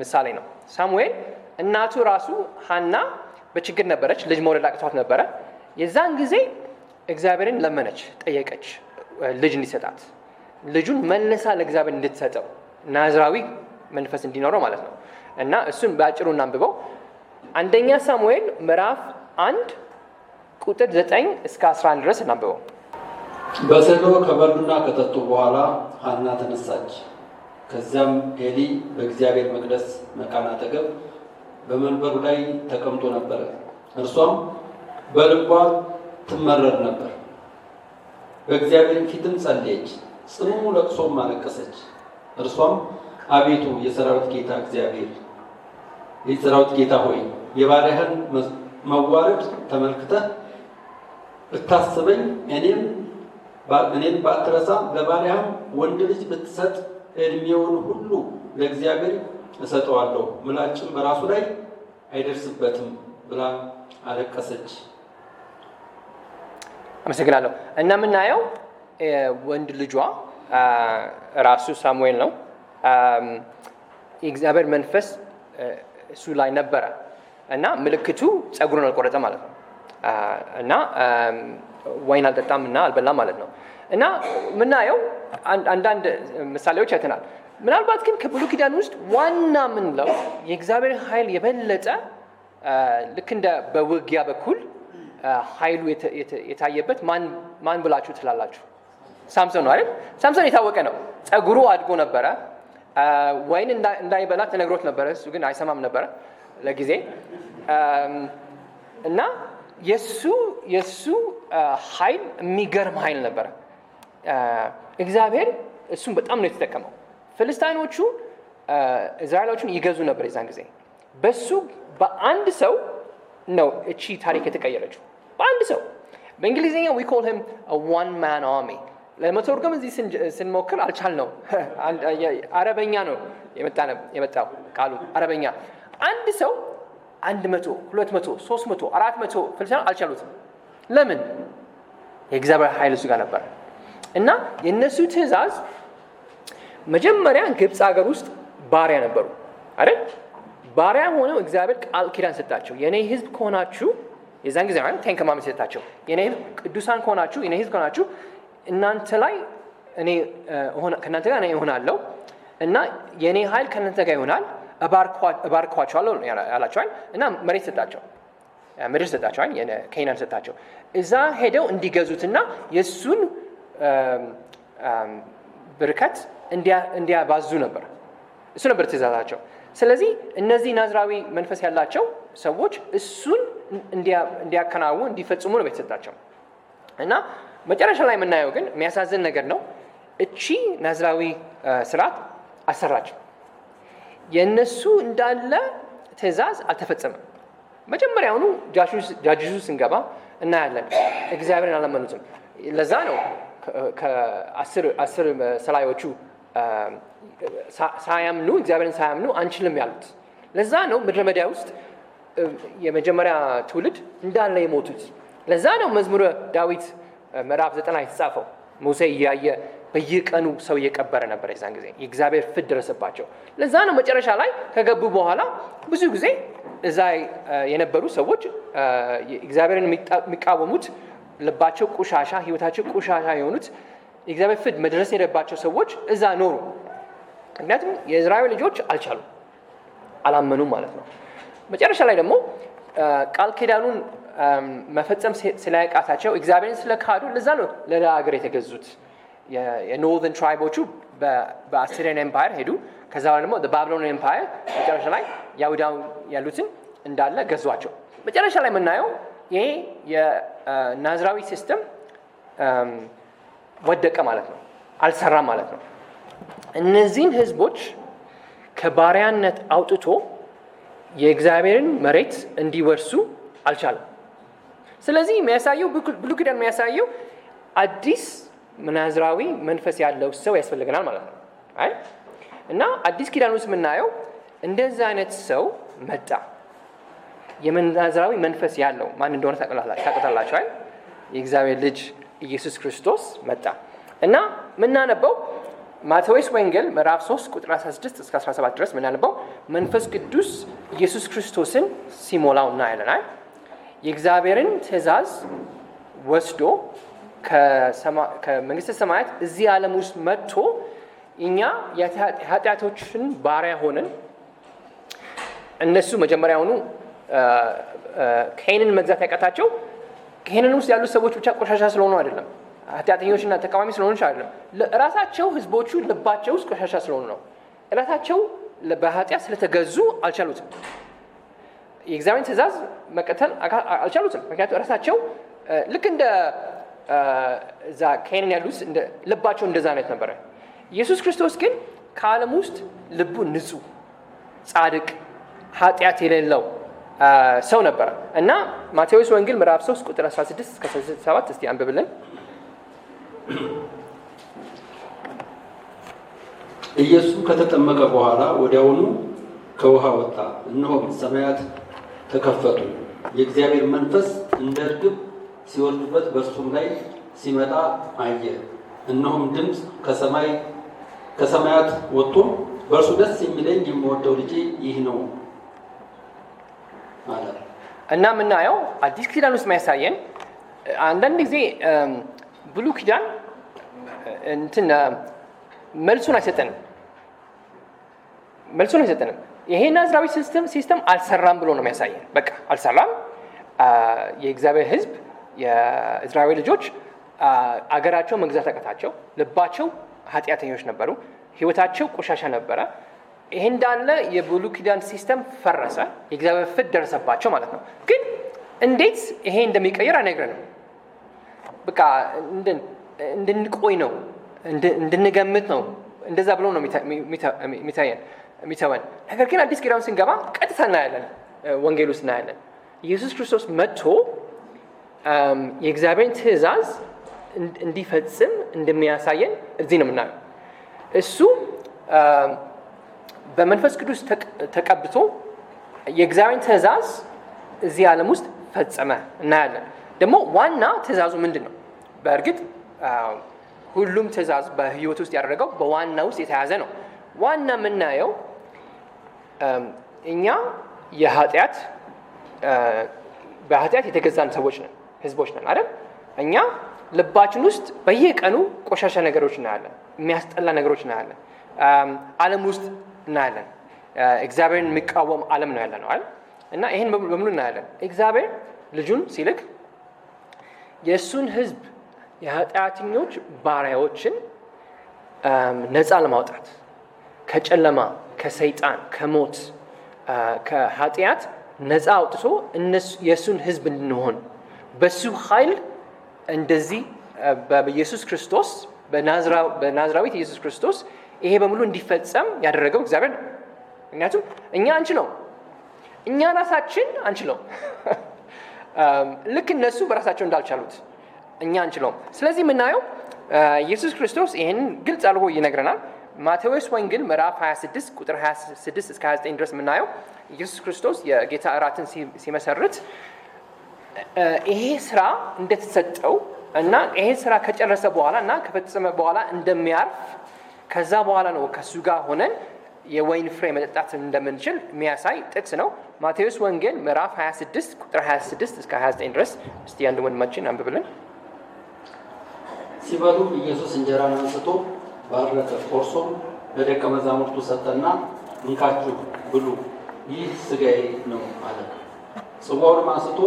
ምሳሌ ነው። ሳሙኤል እናቱ ራሱ ሐና በችግር ነበረች፣ ልጅ መውለድ አቅቷት ነበረ። የዛን ጊዜ እግዚአብሔርን ለመነች፣ ጠየቀች ልጅ እንዲሰጣት፣ ልጁን መልሳ ለእግዚአብሔር እንድትሰጠው ናዝራዊ መንፈስ እንዲኖረው ማለት ነው እና እሱን በአጭሩ እናንብበው። 1ኛ ሳሙኤል ምዕራፍ 1 ቁጥር 9 እስከ 11 ድረስ እናንብበው። በሴሎ ከበሉና ከጠጡ በኋላ ሐና ተነሳች። ከዚያም ኤሊ በእግዚአብሔር መቅደስ መቃን አጠገብ በመንበሩ ላይ ተቀምጦ ነበረ። እርሷም በልቧ ትመረር ነበር። በእግዚአብሔር ፊትም ጸለየች፣ ጽኑ ለቅሶም አለቀሰች። እርሷም አቤቱ የሰራዊት ጌታ እግዚአብሔር የሰራዊት ጌታ ሆይ የባሪያህን መዋረድ ተመልክተህ ብታስበኝ እኔን ባትረሳ ለባሪያህም ወንድ ልጅ ብትሰጥ እድሜውን ሁሉ ለእግዚአብሔር እሰጠዋለሁ፣ ምላጭም በራሱ ላይ አይደርስበትም ብላ አለቀሰች። አመሰግናለሁ። እና የምናየው ወንድ ልጇ ራሱ ሳሙኤል ነው። የእግዚአብሔር መንፈስ እሱ ላይ ነበረ እና ምልክቱ ጸጉሩን አልቆረጠ ማለት ነው እና ወይን አልጠጣም እና አልበላም ማለት ነው እና የምናየው አንዳንድ ምሳሌዎች አይተናል። ምናልባት ግን ከብሉይ ኪዳን ውስጥ ዋና ምንለው የእግዚአብሔር ኃይል የበለጠ ልክ እንደ በውጊያ በኩል ኃይሉ የታየበት ማን ብላችሁ ትላላችሁ? ሳምሶን ነው አይደል? ሳምሶን የታወቀ ነው። ጸጉሩ አድጎ ነበረ። ወይን እንዳይበላ ተነግሮት ነበረ። እሱ ግን አይሰማም ነበረ ለጊዜ እና የሱ ኃይል የሚገርም ኃይል ነበረ። እግዚአብሔር እሱን በጣም ነው የተጠቀመው። ፍልስጤሞቹ እስራኤሎቹን ይገዙ ነበር የዛን ጊዜ። በሱ በአንድ ሰው ነው እቺ ታሪክ የተቀየረችው። በአንድ ሰው። በእንግሊዝኛ we call him a one man army። ለመተርጎም እዚህ ስንሞክር አልቻልነው። አረበኛ ነው የመጣው ቃሉ አረበኛ። አንድ ሰው 100 200 300 400 ፍልስጤም አልቻሉትም። ለምን? የእግዚአብሔር ኃይል እሱ ጋር ነበር እና የነሱ ትእዛዝ መጀመሪያ ግብፅ ሀገር ውስጥ ባሪያ ነበሩ አይደል? ባሪያ ሆነው እግዚአብሔር ቃል ኪዳን ሰጣቸው። የኔ ሕዝብ ከሆናችሁ የዛን ጊዜ ማለት 10 commandments ሰጣቸው። የኔ ሕዝብ ቅዱሳን ከሆናችሁ የኔ ሕዝብ ከሆናችሁ እናንተ ላይ እኔ ከእናንተ ጋር እኔ እሆናለሁ እና የኔ ኃይል ከእናንተ ጋር ይሆናል፣ እባርኳቸዋለሁ ያላቸዋል እና መሬት ሰጣቸው። ምድር ሰጣቸዋል፣ ከነዓን ሰጣቸው። እዛ ሄደው እንዲገዙትና የሱን በረከት እንዲያባዙ ነበር። እሱ ነበር ትእዛዛቸው። ስለዚህ እነዚህ ናዝራዊ መንፈስ ያላቸው ሰዎች እሱን እንዲያከናውኑ እንዲፈጽሙ ነው የተሰጣቸው እና መጨረሻ ላይ የምናየው ግን የሚያሳዝን ነገር ነው። እቺ ናዝራዊ ስርዓት አሰራች። የእነሱ እንዳለ ትእዛዝ አልተፈጸመም። መጀመሪያውኑ ጃጁሱ ስንገባ እናያለን እግዚአብሔርን አላመኑትም። ለዛ ነው ከ10 ሰላዮቹ ሳያምኑ እግዚአብሔርን ሳያምኑ አንችልም ያሉት። ለዛ ነው ምድረ በዳ ውስጥ የመጀመሪያ ትውልድ እንዳለ የሞቱት። ለዛ ነው መዝሙረ ዳዊት ምዕራፍ 90 የተጻፈው ሙሴ እያየ በየቀኑ ሰው እየቀበረ ነበር። የዛን ጊዜ የእግዚአብሔር ፍርድ ደረሰባቸው። ለዛ ነው መጨረሻ ላይ ከገቡ በኋላ ብዙ ጊዜ እዛ የነበሩ ሰዎች እግዚአብሔርን የሚቃወሙት ልባቸው ቆሻሻ፣ ህይወታቸው ቆሻሻ የሆኑት የእግዚአብሔር ፍርድ መድረስ የሌለባቸው ሰዎች እዛ ኖሩ። ምክንያቱም የእስራኤል ልጆች አልቻሉም፣ አላመኑም ማለት ነው። መጨረሻ ላይ ደግሞ ቃል ኪዳኑን መፈጸም ስላያቃታቸው እግዚአብሔርን ስለካዱ ለዛ ነው ለሌላ ሀገር የተገዙት። የኖርዘርን ትራይቦቹ በአሲሪያን ኤምፓየር ሄዱ። ከዛ በኋላ ደግሞ ባቢሎን ኤምፓየር መጨረሻ ላይ ያሁዳን ያሉትን እንዳለ ገዟቸው። መጨረሻ ላይ የምናየው ይሄ የናዝራዊ ሲስተም ወደቀ ማለት ነው፣ አልሰራም ማለት ነው። እነዚህን ህዝቦች ከባሪያነት አውጥቶ የእግዚአብሔርን መሬት እንዲወርሱ አልቻለም። ስለዚህ የሚያሳየው ብሉይ ኪዳን የሚያሳየው አዲስ ናዝራዊ መንፈስ ያለው ሰው ያስፈልገናል ማለት ነው። አይ እና አዲስ ኪዳን ውስጥ የምናየው እንደዚህ አይነት ሰው መጣ። የናዝራዊ መንፈስ ያለው ማን እንደሆነ ታውቃላችሁ አይደል? የእግዚአብሔር ልጅ ኢየሱስ ክርስቶስ መጣ እና ምናነበው ማቴዎስ ወንጌል ምዕራፍ 3 ቁጥር 16 እስከ 17 ድረስ ምናነበው መንፈስ ቅዱስ ኢየሱስ ክርስቶስን ሲሞላው እናያለን አይደል? የእግዚአብሔርን ትእዛዝ ወስዶ ከመንግስተ ሰማያት እዚህ ዓለም ውስጥ መጥቶ እኛ የኃጢአቶችን ባሪያ ሆነን እነሱ መጀመሪያውኑ ካህንን መግዛት ያቃታቸው ካህንን ውስጥ ያሉት ሰዎች ብቻ ቆሻሻ ስለሆኑ አይደለም፣ ኃጢአተኞችና ተቃዋሚ ስለሆኑ አይደለም። ራሳቸው ህዝቦቹ ልባቸው ውስጥ ቆሻሻ ስለሆኑ ነው። ራሳቸው በኃጢአት ስለተገዙ አልቻሉትም። የእግዚአብሔርን ትእዛዝ መቀጠል አልቻሉትም። ምክንያቱም ራሳቸው ልክ እንደ እዛ ካህንን ያሉት ልባቸው እንደዛ አይነት ነበረ። ኢየሱስ ክርስቶስ ግን ከዓለም ውስጥ ልቡ ንጹህ፣ ጻድቅ፣ ኃጢአት የሌለው ሰው ነበረ እና ማቴዎስ ወንጌል ምዕራፍ 3 ቁጥር 16 እስከ 17 እስቲ አንብብልን። ኢየሱስ ከተጠመቀ በኋላ ወዲያውኑ ከውሃ ወጣ። እነሆም ሰማያት ተከፈቱ፣ የእግዚአብሔር መንፈስ እንደ ርግብ ሲወርድበት በእርሱም ላይ ሲመጣ አየ። እነሆም ድምፅ ከሰማያት ወጥቶ በእርሱ ደስ የሚለኝ የምወደው ልጄ ይህ ነው አለ። እና የምናየው አዲስ ኪዳን ውስጥ የሚያሳየን አንዳንድ ጊዜ ብሉይ ኪዳን መልሱን አይሰጠንም። ይሄ ናዝራዊ ሲስተም አልሰራም ብሎ ነው የሚያሳየን። በቃ አልሰራም። የእግዚአብሔር ሕዝብ የእስራኤል ልጆች አገራቸው መግዛት አቃታቸው። ልባቸው ኃጢአተኞች ነበሩ። ህይወታቸው ቆሻሻ ነበረ። ይሄ እንዳለ የብሉይ ኪዳን ሲስተም ፈረሰ። የእግዚአብሔር ፍርድ ደረሰባቸው ማለት ነው። ግን እንዴት ይሄ እንደሚቀየር አይነግረንም። በቃ እንድንቆይ ነው፣ እንድንገምት ነው። እንደዛ ብሎ ነው የሚተወን። ነገር ግን አዲስ ኪዳን ስንገባ ቀጥታ እናያለን፣ ወንጌል ውስጥ እናያለን። ኢየሱስ ክርስቶስ መጥቶ የእግዚአብሔርን ትእዛዝ እንዲፈጽም እንደሚያሳየን እዚህ ነው የምናየው። እሱ በመንፈስ ቅዱስ ተቀብቶ የእግዚአብሔርን ትእዛዝ እዚህ ዓለም ውስጥ ፈጸመ እናያለን። ደግሞ ዋና ትእዛዙ ምንድን ነው? በእርግጥ ሁሉም ትእዛዝ በህይወት ውስጥ ያደረገው በዋና ውስጥ የተያዘ ነው። ዋና የምናየው እኛ በኃጢአት የተገዛን ሰዎች ነን፣ ህዝቦች ነን አይደል? እኛ ልባችን ውስጥ በየቀኑ ቆሻሻ ነገሮች እናያለን፣ የሚያስጠላ ነገሮች እናያለን፣ ዓለም ውስጥ እናያለን። እግዚአብሔርን የሚቃወም ዓለም ነው ያለ ነው አይደል? እና ይሄን በሙሉ እናያለን። እግዚአብሔር ልጁን ሲልክ የእሱን ህዝብ የኃጢአተኞች ባሪያዎችን ነፃ ለማውጣት ከጨለማ፣ ከሰይጣን፣ ከሞት፣ ከኃጢአት ነፃ አውጥቶ የእሱን ህዝብ እንድንሆን በሱ ኃይል እንደዚህ በኢየሱስ ክርስቶስ በናዝራዊት ኢየሱስ ክርስቶስ ይሄ በሙሉ እንዲፈጸም ያደረገው እግዚአብሔር ነው። ምክንያቱም እኛ አንችለው፣ እኛ ራሳችን አንችለው። ልክ እነሱ በራሳቸው እንዳልቻሉት እኛ አንችለውም። ስለዚህ የምናየው ኢየሱስ ክርስቶስ ይህንን ግልጽ አድርጎ ይነግረናል። ማቴዎስ ወንጌል ምዕራፍ 26 ቁጥር 26 እስከ 29 ድረስ የምናየው ኢየሱስ ክርስቶስ የጌታ እራትን ሲመሰርት ይሄ ስራ እንደተሰጠው እና ይሄን ስራ ከጨረሰ በኋላ እና ከፈጸመ በኋላ እንደሚያርፍ ከዛ በኋላ ነው ከሱ ጋር ሆነን የወይን ፍሬ መጠጣት እንደምንችል የሚያሳይ ጥቅስ ነው። ማቴዎስ ወንጌል ምዕራፍ 26 ቁጥር 26 እስከ 29 ድረስ እስቲ አንድ ወንድማችን አንብብልን። ሲበሉ ኢየሱስ እንጀራን አንስቶ ባረከ፣ ቆርሶም ለደቀ መዛሙርቱ ሰጠና እንካችሁ ብሉ፣ ይህ ሥጋዬ ነው አለ። ጽዋውንም አንስቶ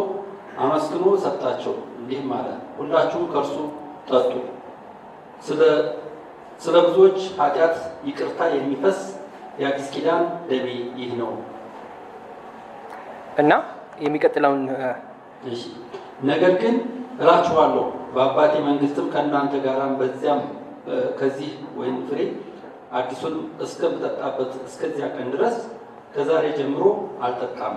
አመስግኖ ሰጣቸው፣ እንዲህም አለ፣ ሁላችሁም ከእርሱ ጠጡ፣ ስለ ብዙዎች ኃጢአት ይቅርታ የሚፈስ የአዲስ ኪዳን ደሜ ይህ ነው። እና የሚቀጥለውን ነገር ግን እላችኋለሁ በአባቴ መንግሥትም ከእናንተ ጋር በዚያም ከዚህ ወይን ፍሬ አዲሱን እስከምጠጣበት እስከዚያ ቀን ድረስ ከዛሬ ጀምሮ አልጠጣም።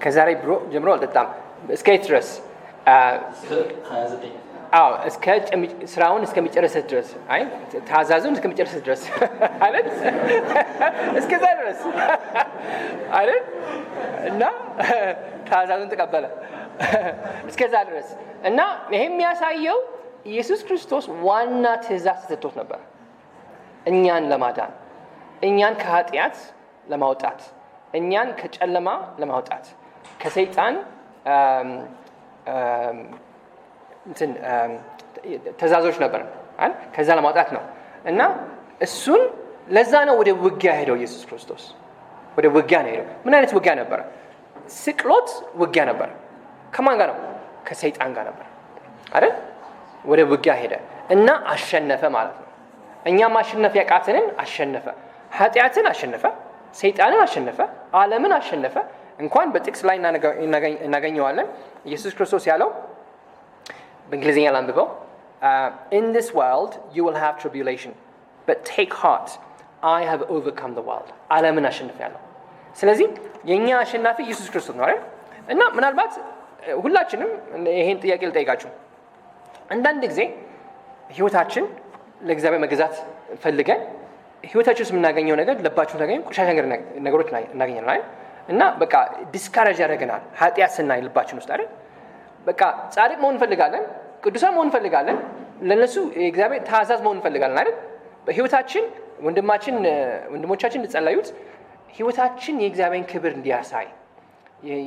ከዛሬ ጀምሮ አልጠጣም እስከ የት ድረስ? እስከ 29 እስከ ስራውን እስከሚጨርስ ድረስ ታዛዙን እስከሚጨርስ ድረስ አይደል? እስከዛ ድረስ አይደል? እና ታዛዙን ተቀበለ እስከዛ ድረስ። እና ይሄ የሚያሳየው ኢየሱስ ክርስቶስ ዋና ትእዛዝ ተሰጥቶት ነበር፣ እኛን ለማዳን፣ እኛን ከኃጢአት ለማውጣት፣ እኛን ከጨለማ ለማውጣት፣ ከሰይጣን ትእዛዞች ነበር አይደል? ከዛ ለማውጣት ነው። እና እሱን ለዛ ነው ወደ ውጊያ ሄደው ኢየሱስ ክርስቶስ ወደ ውጊያ ነው ሄደው። ምን አይነት ውጊያ ነበረ? ስቅሎት ውጊያ ነበር። ከማን ጋር ነው? ከሰይጣን ጋር ነበር አይደል? ወደ ውጊያ ሄደ እና አሸነፈ ማለት ነው። እኛ ማሸነፍ ያቃተንን አሸነፈ። ኃጢአትን አሸነፈ፣ ሰይጣንን አሸነፈ፣ ዓለምን አሸነፈ። እንኳን በጥቅስ ላይ እናገኘዋለን። ኢየሱስ ክርስቶስ ያለው በእንግሊዝኛ ላንብበው፣ in this world you will have tribulation but take heart I have overcome the world። ዓለምን አሸንፌያለሁ። ስለዚህ የኛ አሸናፊ ኢየሱስ ክርስቶስ ነው አይደል? እና ምናልባት ሁላችንም ይሄን ጥያቄ ልጠይቃችሁ። አንዳንድ ጊዜ ህይወታችን ለእግዚአብሔር መገዛት ፈልገን ህይወታችን ውስጥ የምናገኘው ነገር ልባችን ታገኘ ቆሻሻ ነገሮች እናገኛለን አይደል? እና በቃ ዲስካሬጅ ያደርገናል ኃጢአት ስናይ ልባችን ውስጥ አይደል? በቃ ጻድቅ መሆን እንፈልጋለን፣ ቅዱሳን መሆን እንፈልጋለን፣ ለነሱ የእግዚአብሔር ታዛዝ መሆን እንፈልጋለን አይደል? በህይወታችን ወንድሞቻችን እንጸለዩት ህይወታችን የእግዚአብሔርን ክብር እንዲያሳይ፣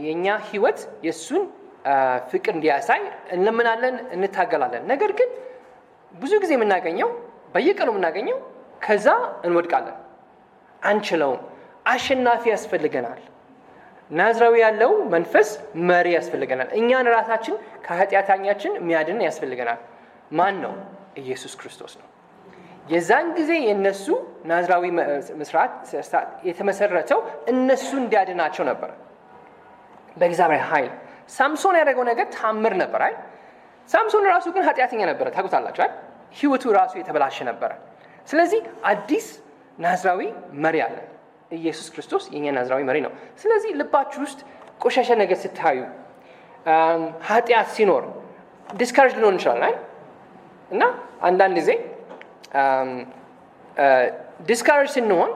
የኛ ህይወት የሱን ፍቅር እንዲያሳይ እንለምናለን፣ እንታገላለን። ነገር ግን ብዙ ጊዜ የምናገኘው በየቀኑ የምናገኘው ከዛ እንወድቃለን፣ አንችለውም። አሸናፊ ያስፈልገናል። ናዝራዊ ያለው መንፈስ መሪ ያስፈልገናል። እኛን ራሳችን ከኃጢአታኛችን የሚያድን ያስፈልገናል። ማን ነው? ኢየሱስ ክርስቶስ ነው። የዛን ጊዜ የነሱ ናዝራዊ መስራት የተመሰረተው እነሱ እንዲያድናቸው ነበር በእግዚአብሔር ኃይል። ሳምሶን ያደረገው ነገር ታምር ነበር አይደል? ሳምሶን ራሱ ግን ኃጢአተኛ ነበረ፣ ታውቁታላችሁ አይደል? ህይወቱ ራሱ የተበላሸ ነበረ። ስለዚህ አዲስ ናዝራዊ መሪ አለ። ኢየሱስ ክርስቶስ የኛ ናዝራዊ መሪ ነው። ስለዚህ ልባችሁ ውስጥ ቆሻሻ ነገር ስታዩ፣ ኃጢአት ሲኖር ዲስካሬጅ ልንሆን እንችላለን አይደል? እና አንዳንድ ጊዜ ዲስካሬጅ ስንሆን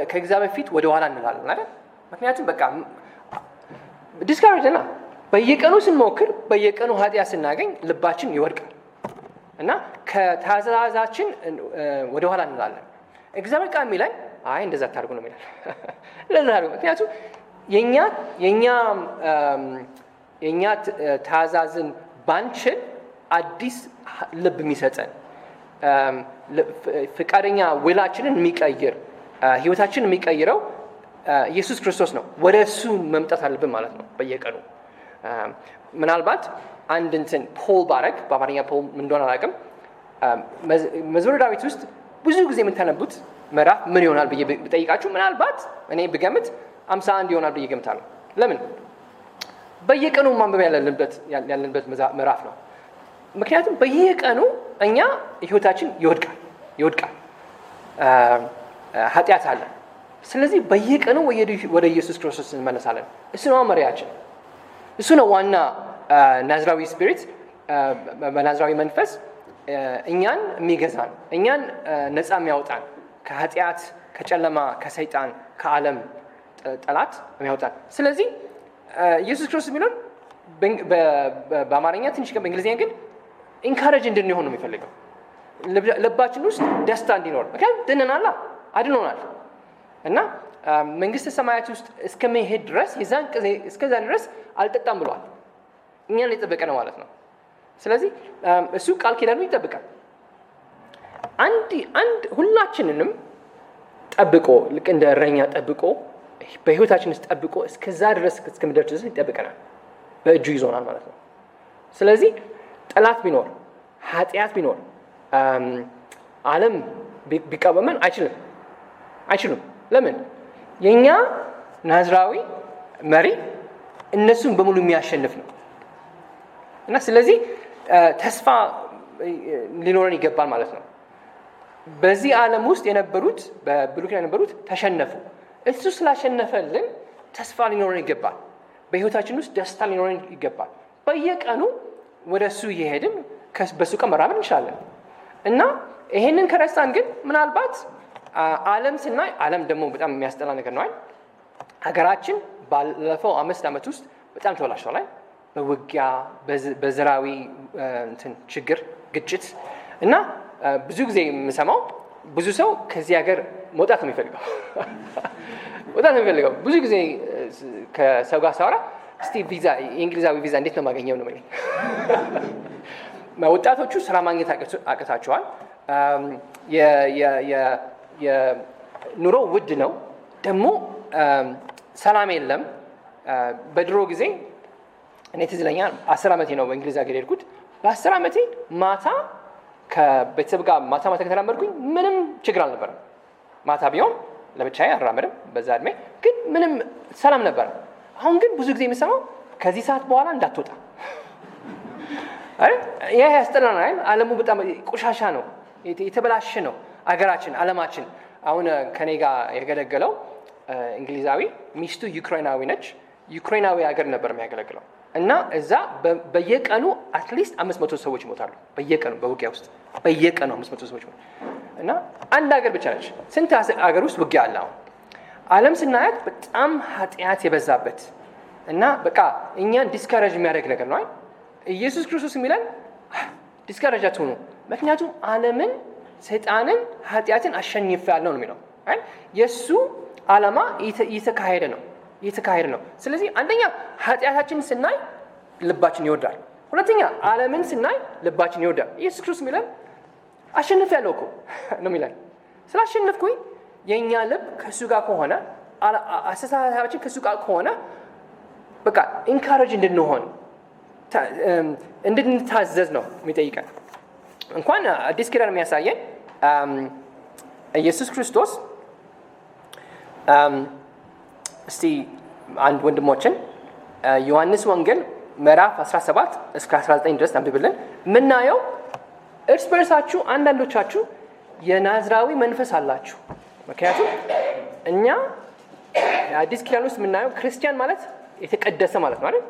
ከእግዚአብሔር ፊት ወደ ኋላ እንላለን አይደል? ምክንያቱም በቃ ዲስካሬጅ ና በየቀኑ ስንሞክር፣ በየቀኑ ኃጢአት ስናገኝ ልባችን ይወድቃል እና ከታዛዛችን ወደ ኋላ እንላለን። እግዚአብሔር ቃል የሚለን አይ እንደዛ ታርጉ ነው የሚለን። ለዛ ነው። ምክንያቱም የኛ ታዛዝን ባንችል አዲስ ልብ የሚሰጠን ፍቃደኛ ውላችንን የሚቀይር ህይወታችንን የሚቀይረው ኢየሱስ ክርስቶስ ነው። ወደ እሱ መምጣት አለብን ማለት ነው በየቀኑ። ምናልባት አንድ እንትን ፖል ባረግ፣ በአማርኛ ፖል ምን እንደሆነ አላውቅም፣ መዝሙረ ዳዊት ውስጥ ብዙ ጊዜ የምታነቡት ምዕራፍ ምን ይሆናል ብዬ ብጠይቃችሁ ምናልባት እኔ ብገምት 51 ይሆናል ብዬ ገምታለሁ። ለምን? በየቀኑ ማንበብ ያለንበት ምዕራፍ ነው። ምክንያቱም በየቀኑ እኛ ህይወታችን ይወድቃል፣ ኃጢአት አለ። ስለዚህ በየቀኑ ወደ ኢየሱስ ክርስቶስ እንመለሳለን። እሱ ነው መሪያችን፣ እሱ ነው ዋና ናዝራዊ ስፒሪት፣ በናዝራዊ መንፈስ እኛን የሚገዛን፣ እኛን ነፃ የሚያወጣን ከኃጢአት፣ ከጨለማ፣ ከሰይጣን፣ ከዓለም ጠላት የሚያወጣን። ስለዚህ ኢየሱስ ክርስቶስ የሚሉን በአማርኛ ትንሽ በእንግሊዝኛ ግን ኢንካሬጅ እንድንሆን ነው የሚፈልገው። ልባችን ውስጥ ደስታ እንዲኖር። ምክንያቱም ድነናል፣ አድኖናል እና መንግስተ ሰማያት ውስጥ እስከመሄድ ድረስ እስከዛ ድረስ አልጠጣም ብሏል። እኛን የጠበቀ ነው ማለት ነው። ስለዚህ እሱ ቃል ኪዳኑ ይጠብቃል። አንድ ሁላችንንም ጠብቆ ልክ እንደ እረኛ ጠብቆ በህይወታችን ውስጥ ጠብቆ እስከዛ ድረስ እስከምደርስ ድረስ ይጠብቀናል። በእጁ ይዞናል ማለት ነው። ስለዚህ ጠላት ቢኖር ኃጢአት ቢኖር ዓለም ቢቃወመን አይችሉም። ለምን? የኛ ናዝራዊ መሪ እነሱን በሙሉ የሚያሸንፍ ነው እና ስለዚህ ተስፋ ሊኖረን ይገባል ማለት ነው። በዚህ ዓለም ውስጥ የነበሩት በብሉይ ኪዳን የነበሩት ተሸነፉ። እሱ ስላሸነፈልን ተስፋ ሊኖረን ይገባል። በህይወታችን ውስጥ ደስታ ሊኖረን ይገባል። በየቀኑ ወደ እሱ እየሄድን በሱ ቀን መራመድ እንችላለን እና ይሄንን ከረሳን ግን ምናልባት ዓለም ስናይ ዓለም ደግሞ በጣም የሚያስጠላ ነገር ነው። ሀገራችን ባለፈው 5 ዓመት ውስጥ በጣም ተበላሽቷል። በውጊያ በዘራዊ ችግር፣ ግጭት እና ብዙ ጊዜ የምሰማው ብዙ ሰው ከዚህ ሀገር መውጣት ነው የሚፈልገው። ብዙ ጊዜ ከሰው ጋር ሳወራ እስቲ ቪዛ የእንግሊዛዊ ቪዛ እንዴት ነው የማገኘው ነው የሚለኝ። ወጣቶቹ ስራ ማግኘት አቅታቸዋል። የኑሮ ውድ ነው ደግሞ ሰላም የለም። በድሮ ጊዜ እኔ ትዝ ይለኛል 10 ዓመቴ ነው በእንግሊዝ ሀገር የሄድኩት። በ10 ዓመቴ ማታ ከቤተሰብ ጋር ማታ ከተራመድኩኝ ምንም ችግር አልነበረም። ማታ ቢሆን ለብቻዬ አልራመድም በዛ እድሜ፣ ግን ምንም ሰላም ነበረ። አሁን ግን ብዙ ጊዜ የምሰማው ከዚህ ሰዓት በኋላ እንዳትወጣ። ይሄ ያስጠላናል። ዓለሙ በጣም ቆሻሻ ነው፣ የተበላሸ ነው አገራችን፣ ዓለማችን። አሁን ከኔ ጋር የገለገለው እንግሊዛዊ ሚስቱ ዩክሬናዊ ነች። ዩክሬናዊ ሀገር ነበር የሚያገለግለው እና እዛ በየቀኑ አትሊስት 500 ሰዎች ይሞታሉ። በየቀኑ በውጊያ ውስጥ በየቀኑ 500 ሰዎች ይሞታሉ። እና አንድ ሀገር ብቻ ነች። ስንት ሀገር ውስጥ ውጊያ አለ? አሁን ዓለም ስናያት በጣም ኃጢአት የበዛበት እና በቃ እኛን ዲስካሬጅ የሚያደርግ ነገር ነው። ኢየሱስ ክርስቶስ የሚለን ዲስካሬጅ አትሁኑ፣ ምክንያቱም ዓለምን፣ ሰይጣንን፣ ኃጢአትን አሸንፌአለሁ ነው የሚለው። የእሱ ዓላማ እየተካሄደ ነው። ስለዚህ አንደኛ ኃጢአታችንን ስናይ ልባችን ይወርዳል። ሁለተኛ ዓለምን ስናይ ልባችን ይወርዳል። ኢየሱስ ክርስቶስ የሚለን አሸንፌአለሁ እኮ ነው የሚለን። ስላሸነፍኩኝ የእኛ ልብ ከእሱ ጋር ከሆነ፣ አስተሳሰባችን ከእሱ ጋር ከሆነ በቃ ኢንካሬጅ እንድንሆን እንድንታዘዝ ነው የሚጠይቀን። እንኳን አዲስ ኪዳን የሚያሳየን ኢየሱስ ክርስቶስ እስቲ አንድ ወንድሞችን ዮሐንስ ወንጌል ምዕራፍ 17 እስከ 19 ድረስ አንብብልን። የምናየው እርስ በርሳችሁ አንዳንዶቻችሁ የናዝራዊ መንፈስ አላችሁ። ምክንያቱም እኛ አዲስ ኪዳን ውስጥ የምናየው ክርስቲያን ማለት የተቀደሰ ማለት ነው አይደል?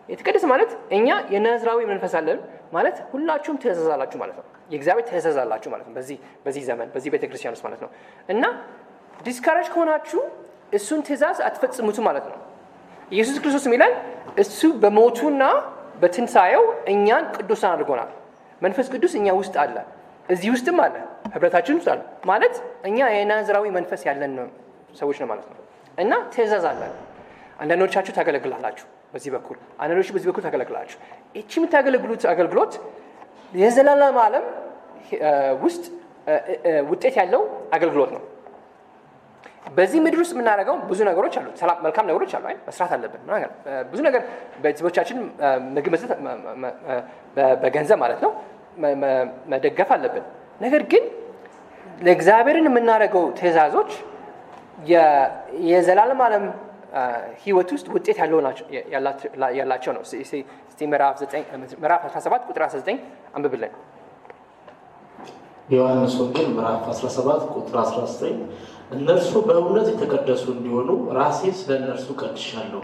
የተቀደሰ ማለት እኛ የናዝራዊ መንፈስ አለን ማለት ሁላችሁም ትእዛዛላችሁ ማለት ነው። የእግዚአብሔር ትእዛዛላችሁ ማለት ነው። በዚህ ዘመን በዚህ ቤተክርስቲያን ውስጥ ማለት ነው። እና ዲስካሬጅ ከሆናችሁ እሱን ትእዛዝ አትፈጽሙት ማለት ነው። ኢየሱስ ክርስቶስ የሚለን እሱ በሞቱና በትንሣኤው እኛን ቅዱሳን አድርጎናል። መንፈስ ቅዱስ እኛ ውስጥ አለ፣ እዚህ ውስጥም አለ፣ ህብረታችን ውስጥ አለ ማለት እኛ የናዝራዊ መንፈስ ያለን ሰዎች ነው ማለት ነው። እና ትእዛዝ አለን። አንዳንዶቻችሁ ታገለግላላችሁ በዚህ በኩል፣ አንዳንዶች በዚህ በኩል ታገለግላላችሁ። እቺ የምታገለግሉት አገልግሎት የዘላለም ዓለም ውስጥ ውጤት ያለው አገልግሎት ነው። በዚህ ምድር ውስጥ የምናደርገው ብዙ ነገሮች አሉ፣ መልካም ነገሮች አሉ። መስራት አለብን ብዙ ነገር። ቤተሰቦቻችን ምግብ መስጠት በገንዘብ ማለት ነው መደገፍ አለብን። ነገር ግን ለእግዚአብሔርን የምናደርገው ትእዛዞች የዘላለም ዓለም ህይወት ውስጥ ውጤት ያላቸው ነው። እስቲ ምዕራፍ 17 ቁጥር 19 አንብብልን። ዮሐንስ ወንጌል ምዕራፍ 17 ቁጥር 19 እነርሱ በእውነት የተቀደሱ እንዲሆኑ ራሴ ስለ እነርሱ ቀድሻለሁ።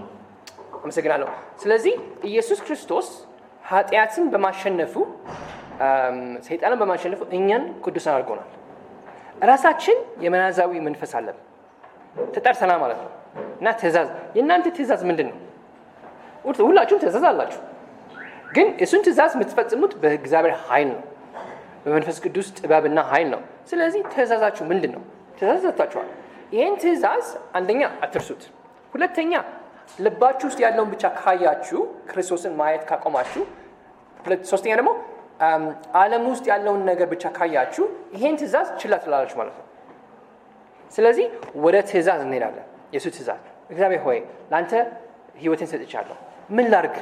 አመሰግናለሁ። ስለዚህ ኢየሱስ ክርስቶስ ኃጢአትን በማሸነፉ ሰይጣንን በማሸነፉ እኛን ቅዱሳን አድርጎናል። ራሳችን የመናዛዊ መንፈስ አለን፣ ተጠርተናል ማለት ነው። እና ትእዛዝ፣ የእናንተ ትእዛዝ ምንድን ነው? ሁላችሁም ትእዛዝ አላችሁ፣ ግን እሱን ትእዛዝ የምትፈጽሙት በእግዚአብሔር ኃይል ነው፣ በመንፈስ ቅዱስ ጥበብና ኃይል ነው። ስለዚህ ትእዛዛችሁ ምንድን ነው? ትእዛዝ ሰጥቷችኋል። ይህን ትእዛዝ አንደኛ አትርሱት። ሁለተኛ ልባችሁ ውስጥ ያለውን ብቻ ካያችሁ፣ ክርስቶስን ማየት ካቆማችሁ፣ ሶስተኛ ደግሞ ዓለም ውስጥ ያለውን ነገር ብቻ ካያችሁ ይሄን ትእዛዝ ችላ ትላላችሁ ማለት ነው። ስለዚህ ወደ ትእዛዝ እንሄዳለን። የሱ ትእዛዝ እግዚአብሔር ሆይ ለአንተ ህይወትን ሰጥቻለሁ፣ ምን ላርግ?